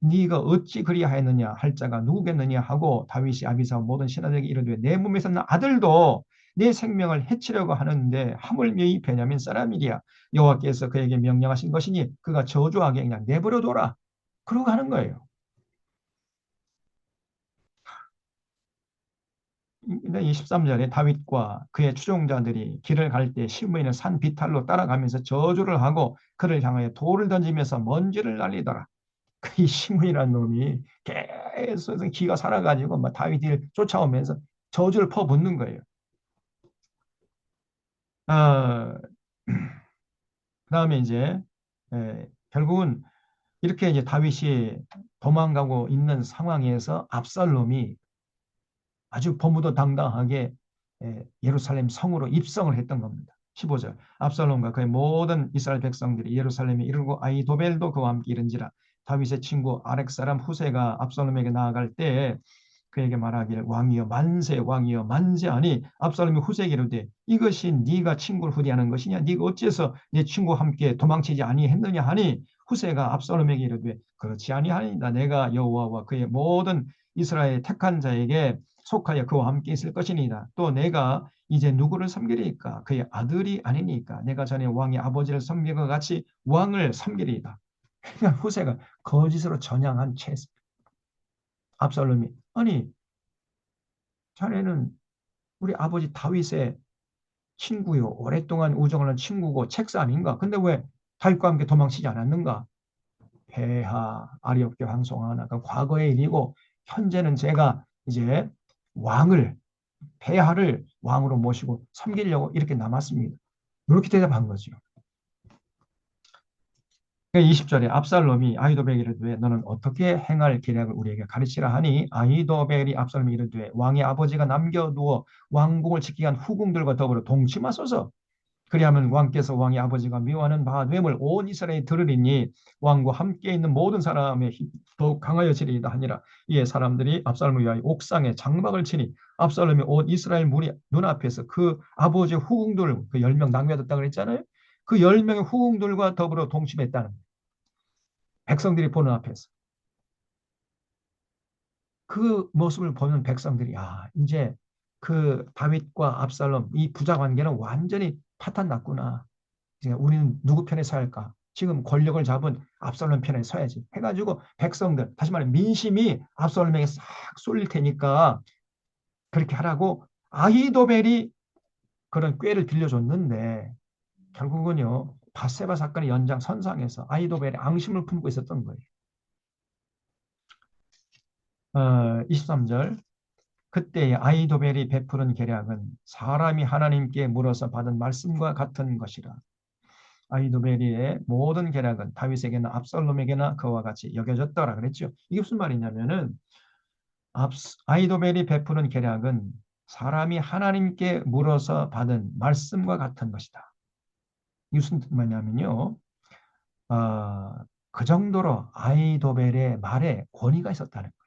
네가 어찌 그리하였느냐 할 자가 누구겠느냐 하고 다윗이 아비새와 모든 신하들에게 이르되 내 몸에서 난 아들도 내 생명을 해치려고 하는데 하물며 이 베냐민 사람이랴 여호와께서 그에게 명령하신 것이니 그가 저주하게 그냥 내버려 둬라 그러고 가는 거예요. 근데 23절에 다윗과 그의 추종자들이 길을 갈 때 시므이는 산 비탈로 따라가면서 저주를 하고 그를 향하여 돌을 던지면서 먼지를 날리더라. 그 시므이라는 놈이 계속 기가 살아가지고 막 다윗을 쫓아오면서 저주를 퍼붓는 거예요. 어, 그다음에 이제 결국은 이렇게 이제 다윗이 도망가고 있는 상황에서 압살롬이 아주 버무도당당하게 예루살렘 성으로 입성을 했던 겁니다. 15절 압살롬과 그의 모든 이스라엘 백성들이 예루살렘에 이르고 아이도벨도 그와 함께 이른지라 다윗의 친구 아렉 사람 후세가 압살롬에게 나아갈 때에 그에게 말하기를 왕이여 만세 왕이여 만세하니 압살롬이 후세에게 이르되 이것이 네가 친구를 후대하는 것이냐 네가 어째서 네 친구와 함께 도망치지 아니했느냐 하니 후세가 압살롬에게 이르되 그렇지 아니하니이다 내가 여호와와 그의 모든 이스라엘 택한 자에게 속하여 그와 함께 있을 것이니이다. 또 내가 이제 누구를 섬기리까? 그의 아들이 아니니까. 내가 전에 왕의 아버지를 섬긴 것 같이 왕을 섬기리이다. 그러니까 후세가 거짓으로 전향한 채 압살롬이 아니 자네는 우리 아버지 다윗의 친구요 오랫동안 우정을 한 친구고 책사 아닌가? 근데 왜 다윗과 함께 도망치지 않았는가? 폐하 아리 없게 황송하나. 그 과거의 일이고 현재는 제가 이제 왕을 폐하를 왕으로 모시고 섬기려고 이렇게 남았습니다. 이렇게 대답한 거죠. 20절에 압살롬이 아히도백에게 이르되 너는 어떻게 행할 계략을 우리에게 가르치라 하니 아히도벨이 압살롬이 이르되 왕의 아버지가 남겨두어 왕궁을 지키게 한 후궁들과 더불어 동침하소서. 그리하면 왕께서 왕의 아버지가 미워하는 바 뇌물 온 이스라엘이 들으리니 왕과 함께 있는 모든 사람의 힘 더욱 강하여지리이다 하니라. 이에 사람들이 압살롬을 위하여 옥상에 장막을 치니 압살롬이 온 이스라엘 무리 눈앞에서 그 아버지의 후궁들 그 10명 남겨뒀다 그랬잖아요. 그 10명의 후궁들과 더불어 동침했다는 거예요. 백성들이 보는 앞에서. 그 모습을 보는 백성들이 이제 그 다윗과 압살롬 이 부자 관계는 완전히 파탄 났구나. 이제 우리는 누구 편에 서야 할까? 지금 권력을 잡은 압살롬 편에 서야지. 해가지고 백성들, 다시 말해 민심이 압살롬에게 싹 쏠릴 테니까 그렇게 하라고 아히도벨이 그런 꾀를 빌려줬는데 결국은요 바세바 사건의 연장선상에서 아히도벨의 앙심을 품고 있었던 거예요. 23절 그때 아히도벨이 베푸는 계략은 사람이 하나님께 물어서 받은 말씀과 같은 것이라. 아히도벨의 모든 계략은 다윗에게나 압살롬에게나 그와 같이 여겨졌더라 그랬죠. 이게 무슨 말이냐면은 아히도벨이 베푸는 계략은 사람이 하나님께 물어서 받은 말씀과 같은 것이다. 이게 무슨 말이냐면요. 그 정도로 아히도벨의 말에 권위가 있었다는 거예요.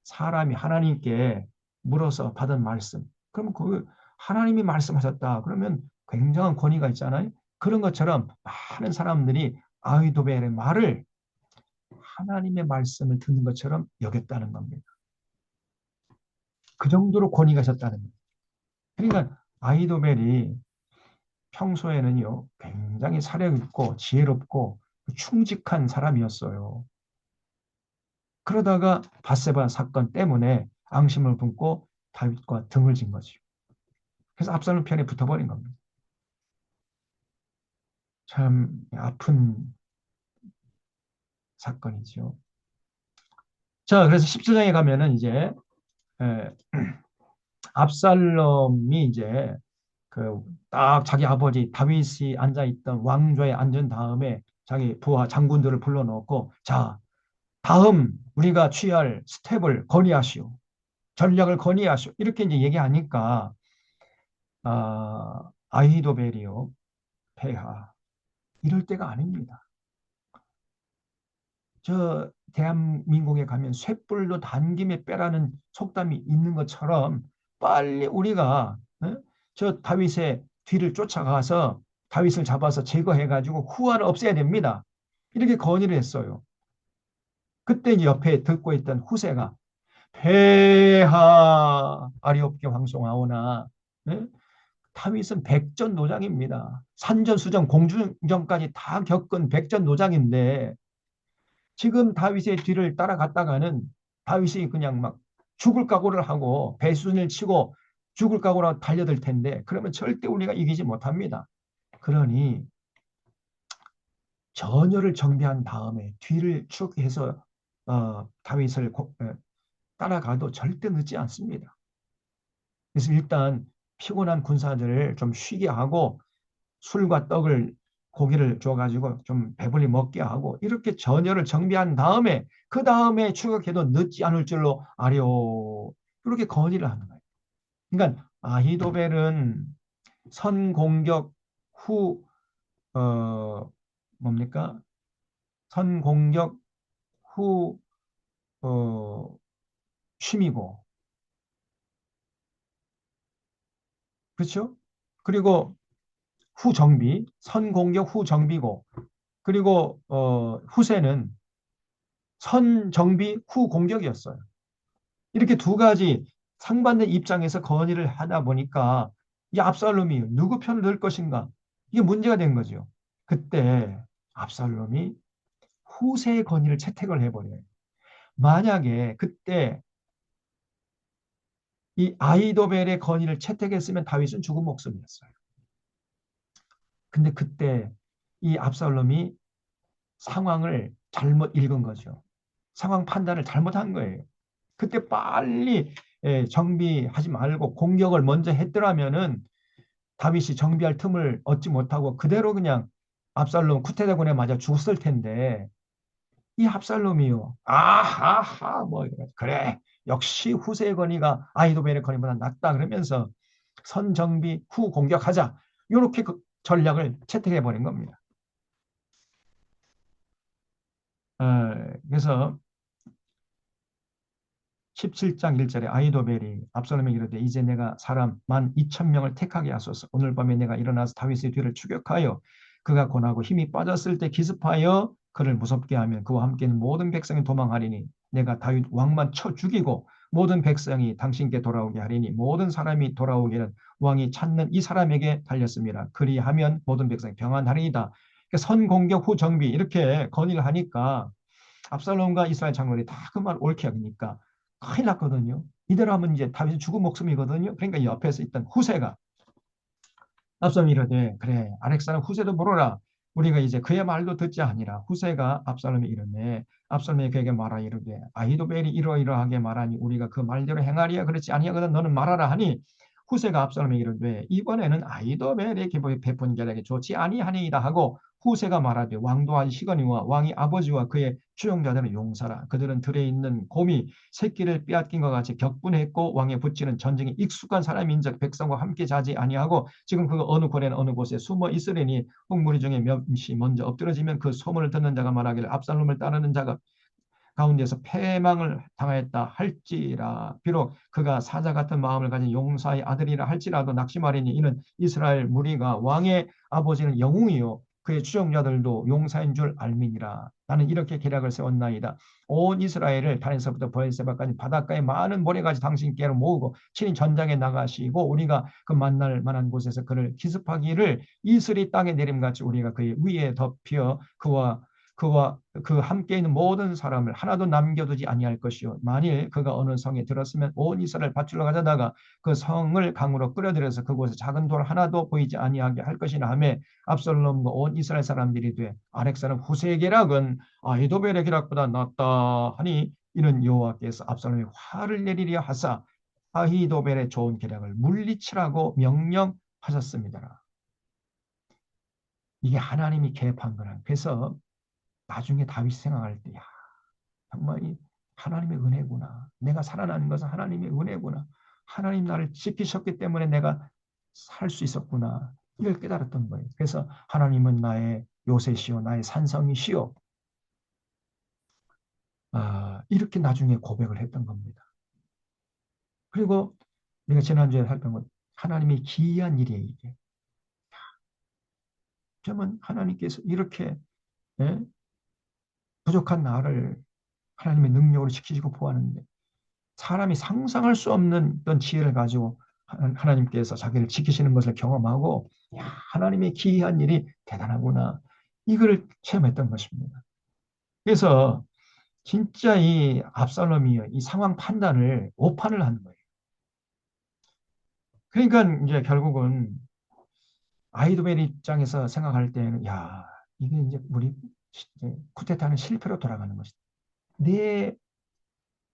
사람이 하나님께 물어서 받은 말씀. 그러면 그 하나님이 말씀하셨다. 그러면 굉장한 권위가 있잖아요. 그런 것처럼 많은 사람들이 아히도벨의 말을 하나님의 말씀을 듣는 것처럼 여겼다는 겁니다. 그 정도로 권위가 있었다는 겁니다. 그러니까 아히도벨이 평소에는요 굉장히 사력 있고 지혜롭고 충직한 사람이었어요. 그러다가 바세바 사건 때문에 앙심을 품고 다윗과 등을 진 거죠. 그래서 압살롬 편에 붙어버린 겁니다. 참 아픈 사건이죠. 자, 그래서 17장에 가면은 이제 에, 압살롬이 이제 그 딱 자기 아버지 다윗이 앉아 있던 왕좌에 앉은 다음에 자기 부하 장군들을 불러놓고 자, 다음 우리가 취할 스텝을 건의하시오. 전략을 건의하시오. 이렇게 이제 얘기하니까 아히도벨이요. 폐하. 이럴 때가 아닙니다. 저 대한민국에 가면 쇳불도 단김에 빼라는 속담이 있는 것처럼 빨리 우리가 저 다윗의 뒤를 쫓아가서 다윗을 잡아서 제거해가지고 후환을 없애야 됩니다. 이렇게 건의를 했어요. 그때 이제 옆에 듣고 있던 후세가 폐하 아리옵게 황송하오나 다윗은 백전노장입니다. 산전수전 공주전까지 다 겪은 백전노장인데 지금 다윗의 뒤를 따라갔다가는 다윗이 그냥 막 죽을 각오를 하고 배순을 치고 죽을 각오로 하고 달려들 텐데 그러면 절대 우리가 이기지 못합니다. 그러니 전열을 정비한 다음에 뒤를 쭉 해서 다윗을 따라가도 절대 늦지 않습니다. 그래서 일단 피곤한 군사들을 좀 쉬게 하고 술과 떡을 고기를 줘가지고 좀 배불리 먹게 하고 이렇게 전열을 정비한 다음에 그 다음에 추격해도 늦지 않을 줄로 아려 이렇게 건의를 하는 거예요. 그러니까 아히도벨은 선공격 후 뭡니까? 선공격 후 취미고 그렇죠? 그리고 후 정비, 선공격 후 정비고 그리고 후세는 선정비 후 공격이었어요. 이렇게 두 가지 상반된 입장에서 건의를 하다 보니까 이 압살롬이 누구 편을 들 것인가 이게 문제가 된 거죠. 그때 압살롬이 후세의 건의를 채택을 해버려요. 만약에 그때 이 아히도벨의 건의를 채택했으면 다윗은 죽은 목숨이었어요. 근데 그때 이 압살롬이 상황을 잘못 읽은 거죠. 상황 판단을 잘못한 거예요. 그때 빨리 정비하지 말고 공격을 먼저 했더라면은 다윗이 정비할 틈을 얻지 못하고 그대로 그냥 압살롬 쿠테다군에 맞아 죽었을 텐데 이 압살롬이요. 아하하 뭐 그래 역시 후세의 건의가 아히도벨의 건의보다 낫다 그러면서 선정비 후 공격하자 이렇게 그 전략을 채택해 버린 겁니다. 그래서 17장 1절에 아히도벨이 압살롬에게 이르되 이제 내가 사람 12,000명을 택하게 하소서. 오늘 밤에 내가 일어나서 다윗의 뒤를 추격하여 그가 고나고 힘이 빠졌을 때 기습하여 그를 무섭게 하면 그와 함께는 모든 백성이 도망하리니 내가 다윗 왕만 쳐 죽이고 모든 백성이 당신께 돌아오게 하리니 모든 사람이 돌아오기는 왕이 찾는 이 사람에게 달렸습니다. 그리하면 모든 백성이 평안하리이다. 선공격 후 정비 이렇게 건의를 하니까 압살롬과 이스라엘 장로들이 다 그 말 옳게 하니까 큰일 났거든요. 이대로 하면 이제 다윗이 죽은 목숨이거든요. 그러니까 옆에서 있던 후세가 압살롬이 이르되 그래 아렉사는 후세도 물어라. 우리가 이제 그의 말도 듣지 아니라 후세가 압살롬이 이르되 압살롬이 그에게 말하 이르되 아히도벨이 이러이러하게 말하니 우리가 그 말대로 행하리야 그렇지 아니하거든 너는 말하라 하니 후세가 압살롬에게 이르되 이번에는 아히도벨에게 베푼 계략이 좋지 아니하니이다 하고 후세가 말하되 왕도 하시거니와 왕이 아버지와 그의 추종자들은 용사라 그들은 들에 있는 곰이 새끼를 빼앗긴 것 같이 격분했고 왕의 붙이는 전쟁에 익숙한 사람인즉 백성과 함께 자지 아니하고 지금 그 어느 고래나 어느 곳에 숨어 있으려니 혹무리 중에 몇이 먼저 엎드러지면 그 소문을 듣는 자가 말하기를 압살롬을 따르는 자가 가운데서 패망을 당하였다 할지라 비록 그가 사자 같은 마음을 가진 용사의 아들이라 할지라도 낙심하리니 이는 이스라엘 무리가 왕의 아버지는 영웅이요 그의 추종자들도 용사인 줄 알미니라. 나는 이렇게 계략을 세웠나이다. 온 이스라엘을 단에서부터 브엘세바까지 바닷가의 많은 모래까지 당신께로 모으고 친히 전장에 나가시고 우리가 그 만날 만한 곳에서 그를 기습하기를 이슬이 땅에 내림같이 우리가 그의 위에 덮여 그와 그 함께 있는 모든 사람을 하나도 남겨두지 아니할 것이요 만일 그가 어느 성에 들었으면 온 이스라엘 밧줄로 가져다가 그 성을 강으로 끌어들여서 그곳에 작은 돌 하나도 보이지 아니하게 할 것이나 하매 압살롬과 온 이스라엘 사람들이 돼 아렉 사람 후세의 계략은 아히도벨의 계략보다 낫다 하니 이는 여호와께서 압살롬이 화를 내리려 하사 아히도벨의 좋은 계략을 물리치라고 명령하셨습니다. 이게 하나님이 계획한 거라. 그래서 나중에 다윗 생각할 때, 야, 정말 이 하나님의 은혜구나. 내가 살아나는 것은 하나님의 은혜구나. 하나님 나를 지키셨기 때문에 내가 살 수 있었구나. 이걸 깨달았던 거예요. 그래서 하나님은 나의 요새시요, 나의 산성이시요. 이렇게 나중에 고백을 했던 겁니다. 그리고 내가 지난주에 살던 것, 하나님의 기이한 일이에요, 이게. 그러면 하나님께서 이렇게 예? 부족한 나를 하나님의 능력으로 지키시고 보았는데 사람이 상상할 수 없는 어떤 지혜를 가지고 하나님께서 자기를 지키시는 것을 경험하고 야, 하나님의 기이한 일이 대단하구나. 이걸 체험했던 것입니다. 그래서 진짜 이 압살롬이 이 상황 판단을 오판을 한 거예요. 그러니까 이제 결국은 아이도벨 입장에서 생각할 때는 야, 이게 이제 우리 쿠데타는 실패로 돌아가는 것이다. 내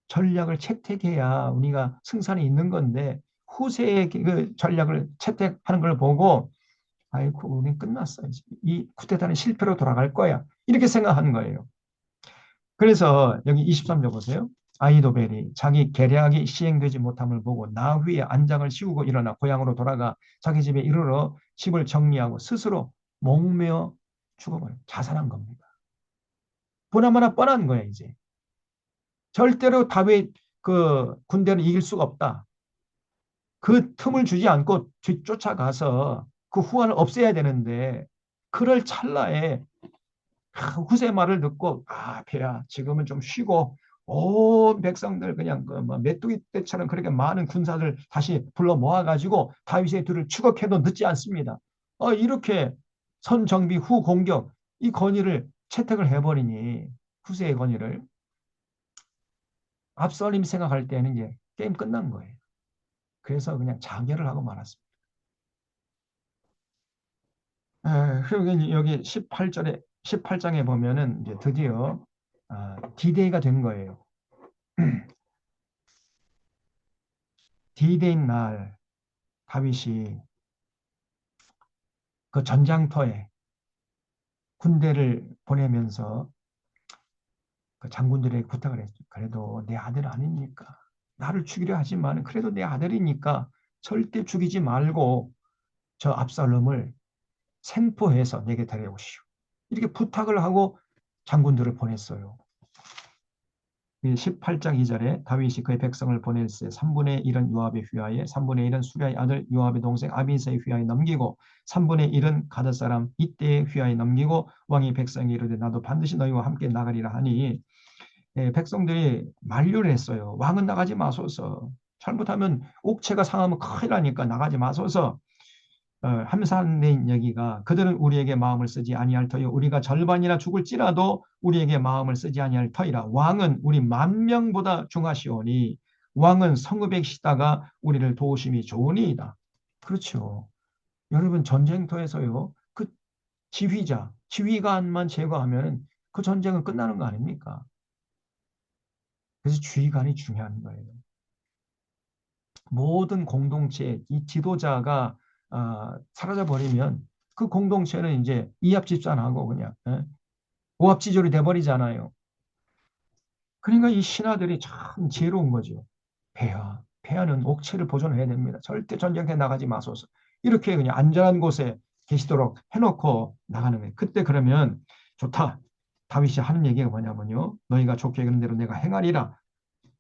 전략을 채택해야 우리가 승산이 있는 건데 후세의 그 전략을 채택하는 걸 보고 아이고 우리 끝났어. 이 쿠데타는 실패로 돌아갈 거야. 이렇게 생각하는 거예요. 그래서 여기 23절 보세요. 아히도벨이 자기 계략이 시행되지 못함을 보고 나휘에 안장을 씌우고 일어나 고향으로 돌아가 자기 집에 이르러 집을 정리하고 스스로 목매어 죽어버려 자살한 겁니다. 보나마나 뻔한 거예요 이제. 절대로 다윗 그 군대는 이길 수가 없다. 그 틈을 주지 않고 뒤쫓아가서 그 후환을 없애야 되는데 그럴 찰나에 후세 말을 듣고 배야 지금은 좀 쉬고 온 백성들 그냥 그뭐 메뚜기 떼처럼 그렇게 많은 군사들 다시 불러 모아가지고 다윗의 뒤를 추격해도 늦지 않습니다. 이렇게 선정비 후 공격 이 건의를 채택을 해버리니 후세의 건의를 압살롬이 생각할 때는 이제 게임 끝난 거예요. 그래서 그냥 자결을 하고 말았습니다. 그리고 여기 18장에 보면은 이제 드디어 D-Day가 된 거예요. D-Day 날 다윗이 그 전장터에 군대를 보내면서 그 장군들에게 부탁을 했죠. 그래도 내 아들 아닙니까? 나를 죽이려 하지만 그래도 내 아들이니까 절대 죽이지 말고 저 압살롬을 생포해서 내게 데려오시오. 이렇게 부탁을 하고 장군들을 보냈어요. 18장 2절에 다윗이 그의 백성을 보낼세 3분의 1은 요압의 휘하에 3분의 1은 수리아의 아들 요압의 동생 아비새의 휘하에 넘기고 3분의 1은 가드 사람 이때의 휘하에 넘기고 왕이 백성이 이르되 나도 반드시 너희와 함께 나가리라 하니 백성들이 만류를 했어요. 왕은 나가지 마소서. 잘못하면 옥체가 상하면 큰일 나니까 나가지 마소서. 함산된 여기가 그들은 우리에게 마음을 쓰지 아니할 터요 우리가 절반이나 죽을지라도 우리에게 마음을 쓰지 아니할 터이라 왕은 우리 10,000명보다 중하시오니 왕은 성읍에 우리를 도우심이 좋으니이다. 그렇죠. 여러분 전쟁터에서요 그 지휘관만 제거하면 그 전쟁은 끝나는 거 아닙니까? 그래서 지휘관이 중요한 거예요. 모든 공동체 이 지도자가 사라져 버리면 그 공동체는 이제 이합집산하고 그냥 오합지졸이 돼버리잖아요. 그러니까 이 신하들이 참 지혜로운 거죠. 폐하는 옥체를 보존해야 됩니다. 절대 전쟁터에 나가지 마소서. 이렇게 그냥 안전한 곳에 계시도록 해놓고 나가는 거예요. 그때 그러면 좋다. 다윗이 하는 얘기가 뭐냐면요. 너희가 좋게 여기는 대로 내가 행하리라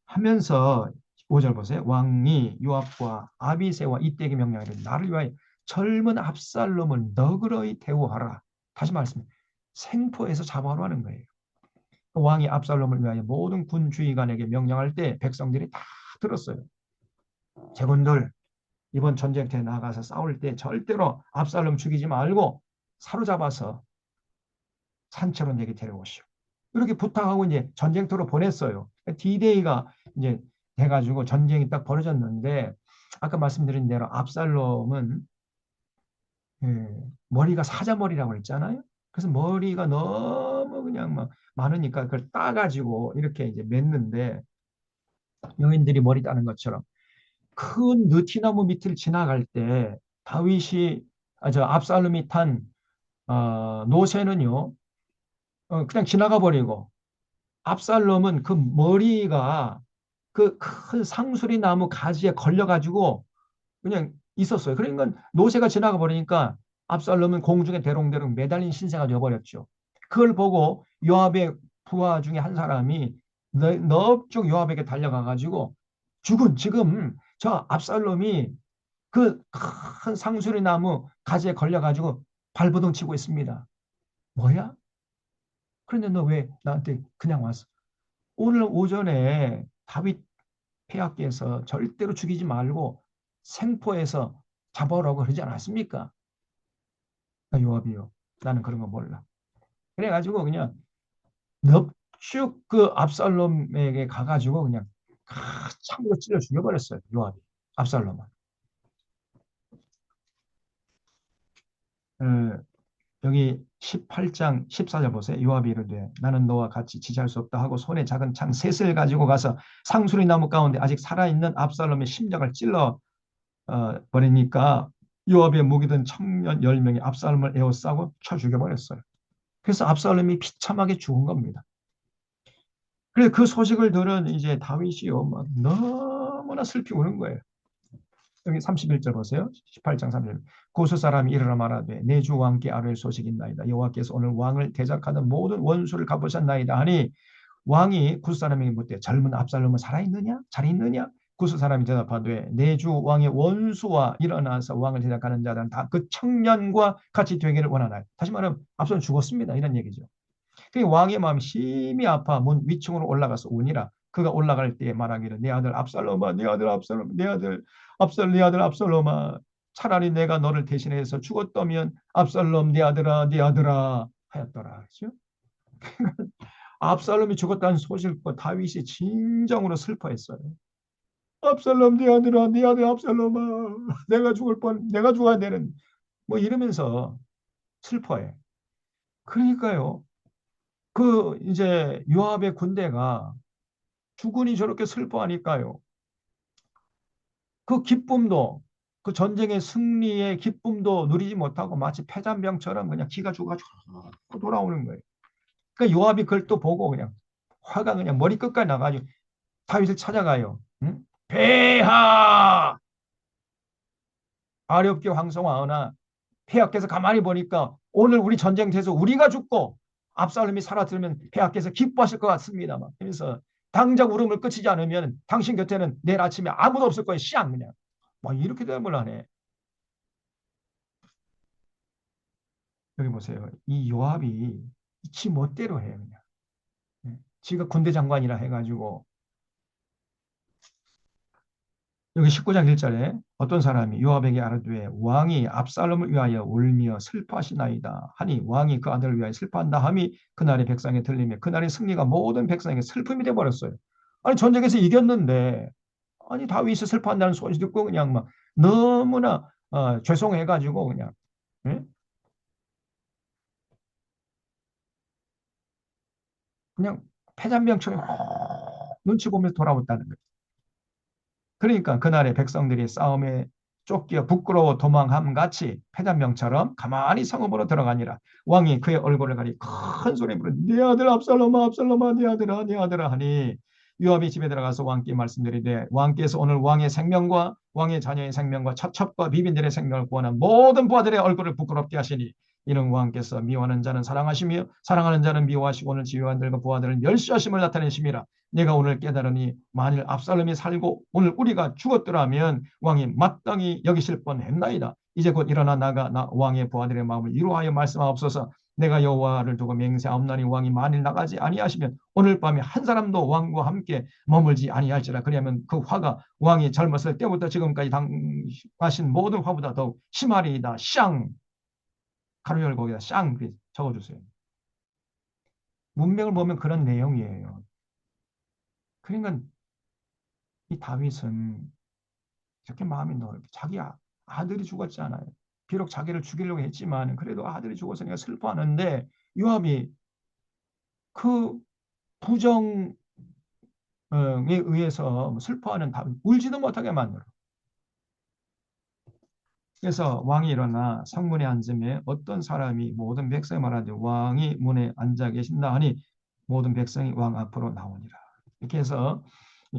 하면서 5절 보세요. 왕이 요압과 아비새와 이때에게 명령하되 나를 위하여 젊은 압살롬을 너그러이 대우하라. 다시 말씀 생포해서 잡아오라는 거예요. 왕이 압살롬을 위하여 모든 군 주의관에게 명령할 때 백성들이 다 들었어요. 제군들 이번 전쟁터에 나가서 싸울 때 절대로 압살롬 죽이지 말고 사로잡아서 산채로 내게 데려오시오. 이렇게 부탁하고 이제 전쟁터로 보냈어요. D-Day가 이제 돼가지고 전쟁이 딱 벌어졌는데 아까 말씀드린 대로 압살롬은 머리가 사자머리라고 했잖아요. 그래서 머리가 너무 그냥 막 많으니까 그걸 따가지고 이렇게 이제 맸는데 여인들이 머리 따는 것처럼 큰 느티나무 밑을 지나갈 때 다윗이 저 압살롬이 탄 노새는요 그냥 지나가 버리고 압살롬은 그 머리가 그 큰 상수리 나무 가지에 걸려가지고 그냥 있었어요. 그러니까 노새가 지나가 버리니까 압살롬은 공중에 대롱대롱 매달린 신세가 되어버렸죠. 그걸 보고 요압의 부하 중에 한 사람이 넙죽 요압에게 달려가가지고 죽은 지금 저 압살롬이 그 큰 상수리 나무 가지에 걸려가지고 발버둥 치고 있습니다. 뭐야? 그런데 너 왜 나한테 그냥 왔어? 오늘 오전에 다윗 폐하께서 절대로 죽이지 말고 생포해서 잡아오라고 그러지 않았습니까? 요압이요. 나는 그런 거 몰라. 그래가지고 그냥 넙죽 그 압살롬에게 가가지고 그냥 창으로 찔러 죽여버렸어요. 요압이. 압살롬은. 어, 여기 18장 14절 보세요. 요압이 이르되 나는 너와 같이 지지할 수 없다 하고 손에 작은 창 셋을 가지고 가서 상수리 나무 가운데 아직 살아있는 압살롬의 심장을 찔러 버리니까 요압의 무기든 청년 10명이 압살롬을 에워싸고 쳐 죽여버렸어요. 그래서 압살롬이 비참하게 죽은 겁니다. 그래서 그 소식을 들은 이제 다윗이요 막 너무나 슬피 우는 거예요. 여기 31절 보세요. 18장 3절. 고수 사람이 일어나 말하되 내 주 왕께 아뢰 소식이 있나이다. 여호와께서 오늘 왕을 대적하는 모든 원수를 갚으셨나이다 하니 왕이 구스 사람에게 묻되 젊은 압살롬은 살아있느냐? 잘 있느냐? 구스 사람이 대답하되 내 주 왕의 원수와 일어나서 왕을 대적하는 자들은 다 그 청년과 같이 되기를 원하나요? 다시 말하면 압살롬 죽었습니다. 이런 얘기죠. 그 왕의 마음이 심히 아파 문 위층으로 올라가서 우니라. 그가 올라갈 때에 말하기를 내 아들 압살롬아 내 아들 압살롬 내 아들 압살롬아 차라리 내가 너를 대신해서 죽었다면 압살롬 내 아들아 하였더라. 그렇죠? 압살롬이 죽었다는 소식을 듣고 다윗이 진정으로 슬퍼했어요. 압살롬 내 아들아 내 아들 압살롬아 내가 죽어야 되는, 뭐, 이러면서 슬퍼해. 그러니까요. 그 이제 요압의 군대가 주군이 저렇게 슬퍼하니까요. 그 기쁨도 그 전쟁의 승리의 기쁨도 누리지 못하고 마치 패잔병처럼 그냥 기가 죽어가지고 돌아오는 거예요. 그러니까 요압이 그걸 또 보고 그냥 화가 그냥 머리끝까지 나가지고 다윗을 찾아가요. 응? 폐하 아렵게 황송하오나 폐하께서 가만히 보니까 오늘 우리 전쟁터에서 우리가 죽고 압살롬이 살아들면 폐하께서 기뻐하실 것 같습니다. 막 그래서 당장 울음을 그치지 않으면 당신 곁에는 내일 아침에 아무도 없을 거예요. 시앙 그냥 막 이렇게 대답을 하네. 여기 보세요. 이 요압이 지 멋대로 해요. 그냥. 예. 지가 군대 장관이라 해가지고 여기 19장 1절에 어떤 사람이 요압에게 아뢰되 왕이 압살롬을 위하여 울며 슬퍼하시나이다 하니 왕이 그 아들을 위하여 슬퍼한다 함이 그날의 백성에 들리며 그날의 승리가 모든 백성에게 슬픔이 되어 버렸어요. 아니 전쟁에서 이겼는데 아니 다윗이 슬퍼한다는 소리 듣고 그냥 막 너무나 죄송해가지고 그냥 예? 그냥 패잔병처럼 눈치 보면서 돌아왔다는 거예요. 그러니까 그날의 백성들이 싸움에 쫓겨 부끄러워 도망함 같이 패잔병처럼 가만히 성읍으로 들어가니라. 왕이 그의 얼굴을 가리 큰 소리 부르 네 아들 압살롬아 압살롬아 네 아들아 네 아들아 하니 요압이 집에 들어가서 왕께 말씀드리되 왕께서 오늘 왕의 생명과 왕의 자녀의 생명과 처첩과 비빈들의 생명을 구하는 모든 부하들의 얼굴을 부끄럽게 하시니 이는 왕께서 미워하는 자는 사랑하시며 사랑하는 자는 미워하시고 오늘 지휘관들과 부하들은 멸시하심을 나타내심이라. 내가 오늘 깨달으니 만일 압살롬이 살고 오늘 우리가 죽었더라면 왕이 마땅히 여기실 뻔했나이다. 이제 곧 일어나 나가 나 왕의 부하들의 마음을 위로하여 말씀하옵소서. 내가 여호와를 두고 맹세하옵나니 왕이 만일 나가지 아니하시면 오늘 밤에 한 사람도 왕과 함께 머물지 아니할지라. 그러면 그 화가 왕이 젊었을 때부터 지금까지 당하신 모든 화보다 더욱 심하리이다. 샹 가로 열고 거기다 샹 적어주세요. 문맥을 보면 그런 내용이에요. 그러니까 이 다윗은 이렇게 마음이 넓게 자기 아들이 죽었잖아요. 비록 자기를 죽이려고 했지만 그래도 아들이 죽었으니까 슬퍼하는데 요압이 그 부정에 의해서 슬퍼하는 다윗 울지도 못하게 만들어. 그래서 왕이 일어나 성문에 앉음에 어떤 사람이 모든 백성이 말하되 왕이 문에 앉아 계신다 하니 모든 백성이 왕 앞으로 나오니라. 이렇게 해서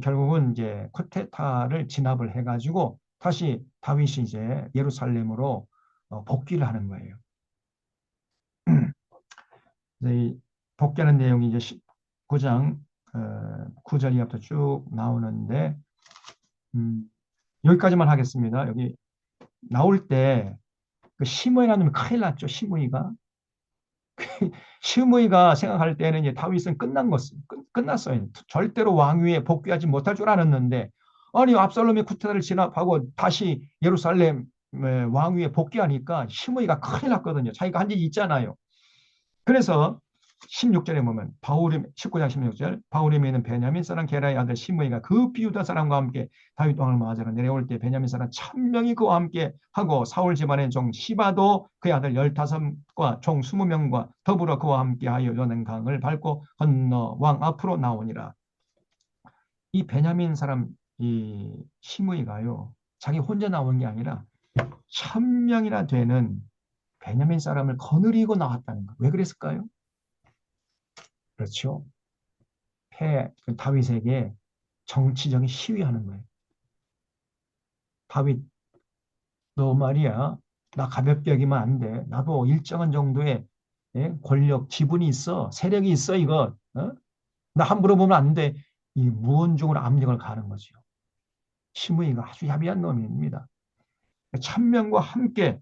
결국은 이제 쿠데타를 진압을 해가지고 다시 다윗이 이제 예루살렘으로 복귀를 하는 거예요. 이 복귀하는 내용이 이제 19장 9절 이하부터 쭉 나오는데 여기까지만 하겠습니다. 여기 나올 때 그 시므이라는 놈이 큰일 났죠. 시므이가 시므이가 생각할 때는 이제 다윗은 끝난 것 끝났어요. 절대로 왕위에 복귀하지 못할 줄 알았는데 아니 압살롬이 쿠데타를 진압하고 다시 예루살렘 왕위에 복귀하니까 시므이가 큰일 났거든요. 자기가 한 일이 있잖아요. 그래서 16절에 보면 바울임 19장 16절 바울임에 있는 베냐민 사람 게라의 아들 시므이가 그 비유다 사람과 함께 다윗 왕을 맞으러 내려올 때 베냐민 사람 1000명이 그와 함께 하고 사울 집안의 종 시바도 그의 아들 15과 종 20명과 더불어 그와 함께 하여 요단강을 밟고 건너 왕 앞으로 나오니라. 이 베냐민 사람 이 시므이가요 자기 혼자 나온 게 아니라 1000명이나 되는 베냐민 사람을 거느리고 나왔다는 거. 왜 그랬을까요? 그렇죠. 다윗에게 정치적인 시위하는 거예요. 다윗, 너 말이야. 나 가볍게 여기면 안 돼. 나도 일정한 정도의 권력, 지분이 있어. 세력이 있어, 이거. 나 함부로 보면 안 돼. 이 무언중으로 압력을 가는 거죠. 시므이가 아주 야비한 놈입니다. 1000명과 함께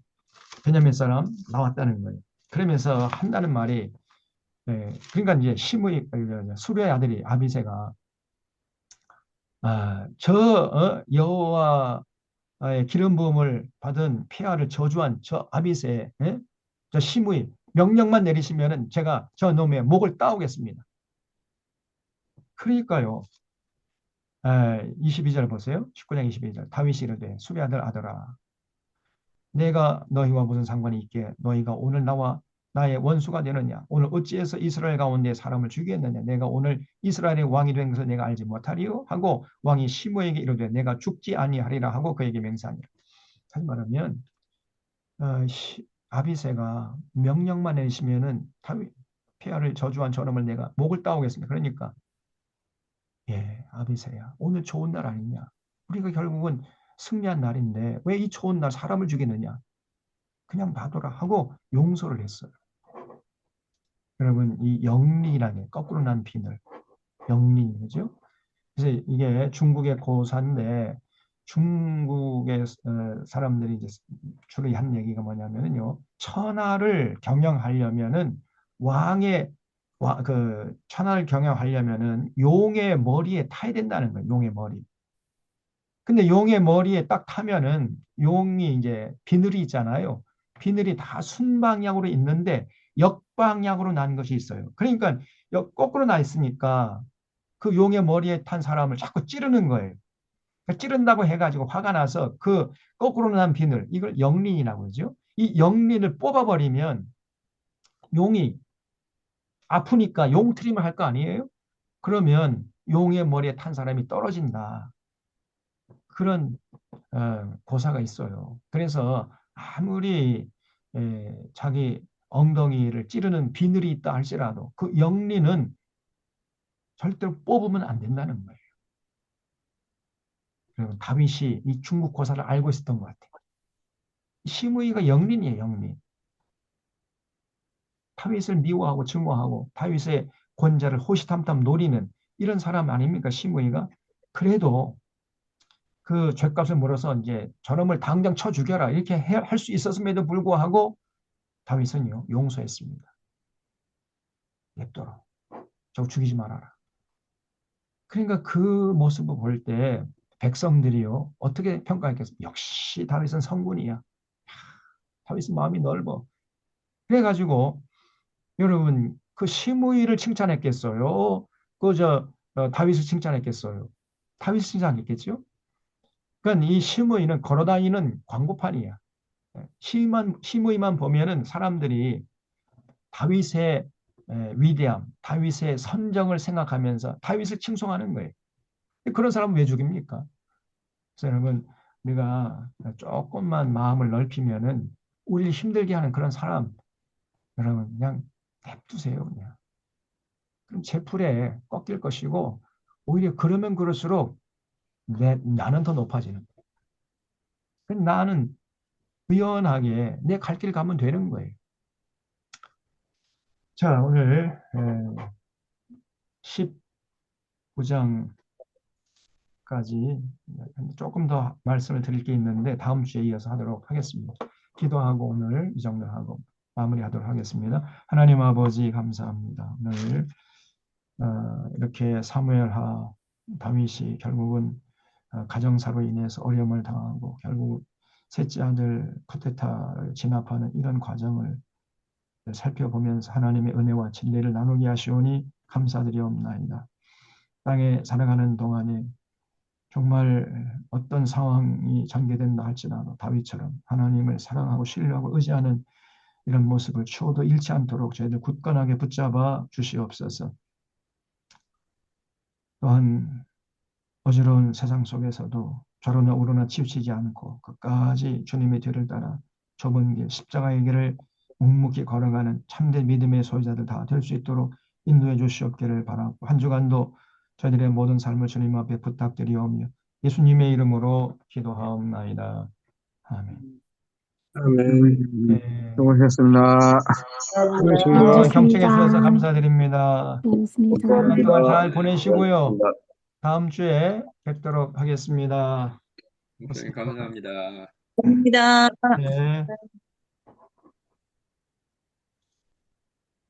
베냐민 사람 나왔다는 거예요. 그러면서 한다는 말이 그러니까 이제 시므이 수르의 아들이 아비새가 여호와의 기름 부음을 받은 폐하를 저주한 저 아비새, 저 시므이 명령만 내리시면은 제가 저 놈의 목을 따오겠습니다. 그러니까요. 22절 보세요. 19장 22절. 다윗이 이르되 수레 아들 아들아 내가 너희와 무슨 상관이 있게 너희가 오늘 나와 나의 원수가 되느냐? 오늘 어찌해서 이스라엘 가운데 사람을 죽이겠느냐? 내가 오늘 이스라엘의 왕이 된 것을 내가 알지 못하리요? 하고 왕이 시므에게 이르되 내가 죽지 아니하리라 하고 그에게 맹세하니라. 다시 말하면 아비새가 명령만 내리시면은 다윗 폐하를 저주한 저놈을 내가 목을 따오겠습니다. 그러니까 예, 아비새야, 오늘 좋은 날 아니냐? 우리가 결국은 승리한 날인데 왜 이 좋은 날 사람을 죽이느냐? 그냥 놔둬라 하고 용서를 했어요. 여러분, 이 영리라는 거꾸로 난 비늘, 영리, 그죠? 그래서 이게 중국의 고사인데 중국의 사람들이 이제 주로 한 얘기가 뭐냐면요, 천하를 경영하려면은 왕의 그 천하를 경영하려면은 용의 머리에 타야 된다는 거예요. 용의 머리. 근데 용의 머리에 딱 타면은 용이 이제 비늘이 있잖아요. 비늘이 다 순방향으로 있는데 역방향으로 난 것이 있어요. 그러니까 거꾸로 나 있으니까 그 용의 머리에 탄 사람을 자꾸 찌르는 거예요. 그러니까 찌른다고 해가지고 화가 나서 그 거꾸로 난 비늘, 이걸 영린이라고 그러죠. 이 영린을 뽑아버리면 용이 아프니까 용 트림을 할 거 아니에요? 그러면 용의 머리에 탄 사람이 떨어진다. 그런 고사가 있어요. 그래서 아무리 자기 엉덩이를 찌르는 비늘이 있다 할지라도 그 영리는 절대로 뽑으면 안 된다는 거예요. 그리고 다윗이 이 중국 고사를 알고 있었던 것 같아요. 시므이가 영린이에요, 영린. 다윗을 미워하고 증오하고 다윗의 권좌를 호시탐탐 노리는 이런 사람 아닙니까, 시므이가? 그래도 그 죗값을 물어서 이제 저놈을 당장 쳐 죽여라 이렇게 할 수 있었음에도 불구하고 다윗은요, 용서했습니다. 냅둬라. 저거 죽이지 말아라. 그러니까 그 모습을 볼 때 백성들이요, 어떻게 평가했겠습니까? 역시 다윗은 성군이야. 다윗은 마음이 넓어. 그래가지고 여러분, 그 시므이를 칭찬했겠어요? 다윗을 칭찬했겠어요? 다윗을 칭찬했겠죠? 그러니까 이 시므이는 걸어다니는 광고판이야. 시므이만 보면은 사람들이 다윗의 위대함, 다윗의 선정을 생각하면서 다윗을 칭송하는 거예요. 그런 사람은 왜 죽입니까? 그래서 여러분, 우리가 조금만 마음을 넓히면은 우리를 힘들게 하는 그런 사람, 여러분 그냥 냅두세요, 그냥. 그럼 제풀에 꺾일 것이고, 오히려 그러면 그럴수록 나는 더 높아지는 거예요. 나는 의연하게 내 갈 길 가면 되는 거예요. 자, 오늘 19장까지 조금 더 말씀을 드릴 게 있는데 다음 주에 이어서 하도록 하겠습니다. 기도하고 오늘 이 정도 하고 마무리하도록 하겠습니다. 하나님 아버지 감사합니다. 오늘 이렇게 사무엘하 다윗이 결국은 가정사로 인해서 어려움을 당하고 결국 셋째 아들 쿠데타를 진압하는 이런 과정을 살펴보면서 하나님의 은혜와 진리를 나누게 하시오니 감사드리옵나이다. 땅에 살아가는 동안에 정말 어떤 상황이 전개된다 할지라도 다윗처럼 하나님을 사랑하고 신뢰하고 의지하는 이런 모습을 추호도 잃지 않도록 저희들 굳건하게 붙잡아 주시옵소서. 또한 어지러운 세상 속에서도 좌로나 우로나 치우치지 않고 끝까지 주님의 뒤를 따라 좁은 길, 십자가의 길을 묵묵히 걸어가는 참된 믿음의 소유자들 다 될 수 있도록 인도해 주시옵기를 바라고 한 주간도 저희들의 모든 삶을 주님 앞에 부탁드리오며 예수님의 이름으로 기도하옵나이다. 아멘. 아멘. 네. 수고하셨습니다. 수고하셨습니다. 경청해 주셔서 감사드립니다. 고맙습니다. 시간 동안 잘 보내시고요. 수고하셨습니다. 다음 주에 뵙도록 하겠습니다. 목사님 감사합니다. 감사합니다. 네.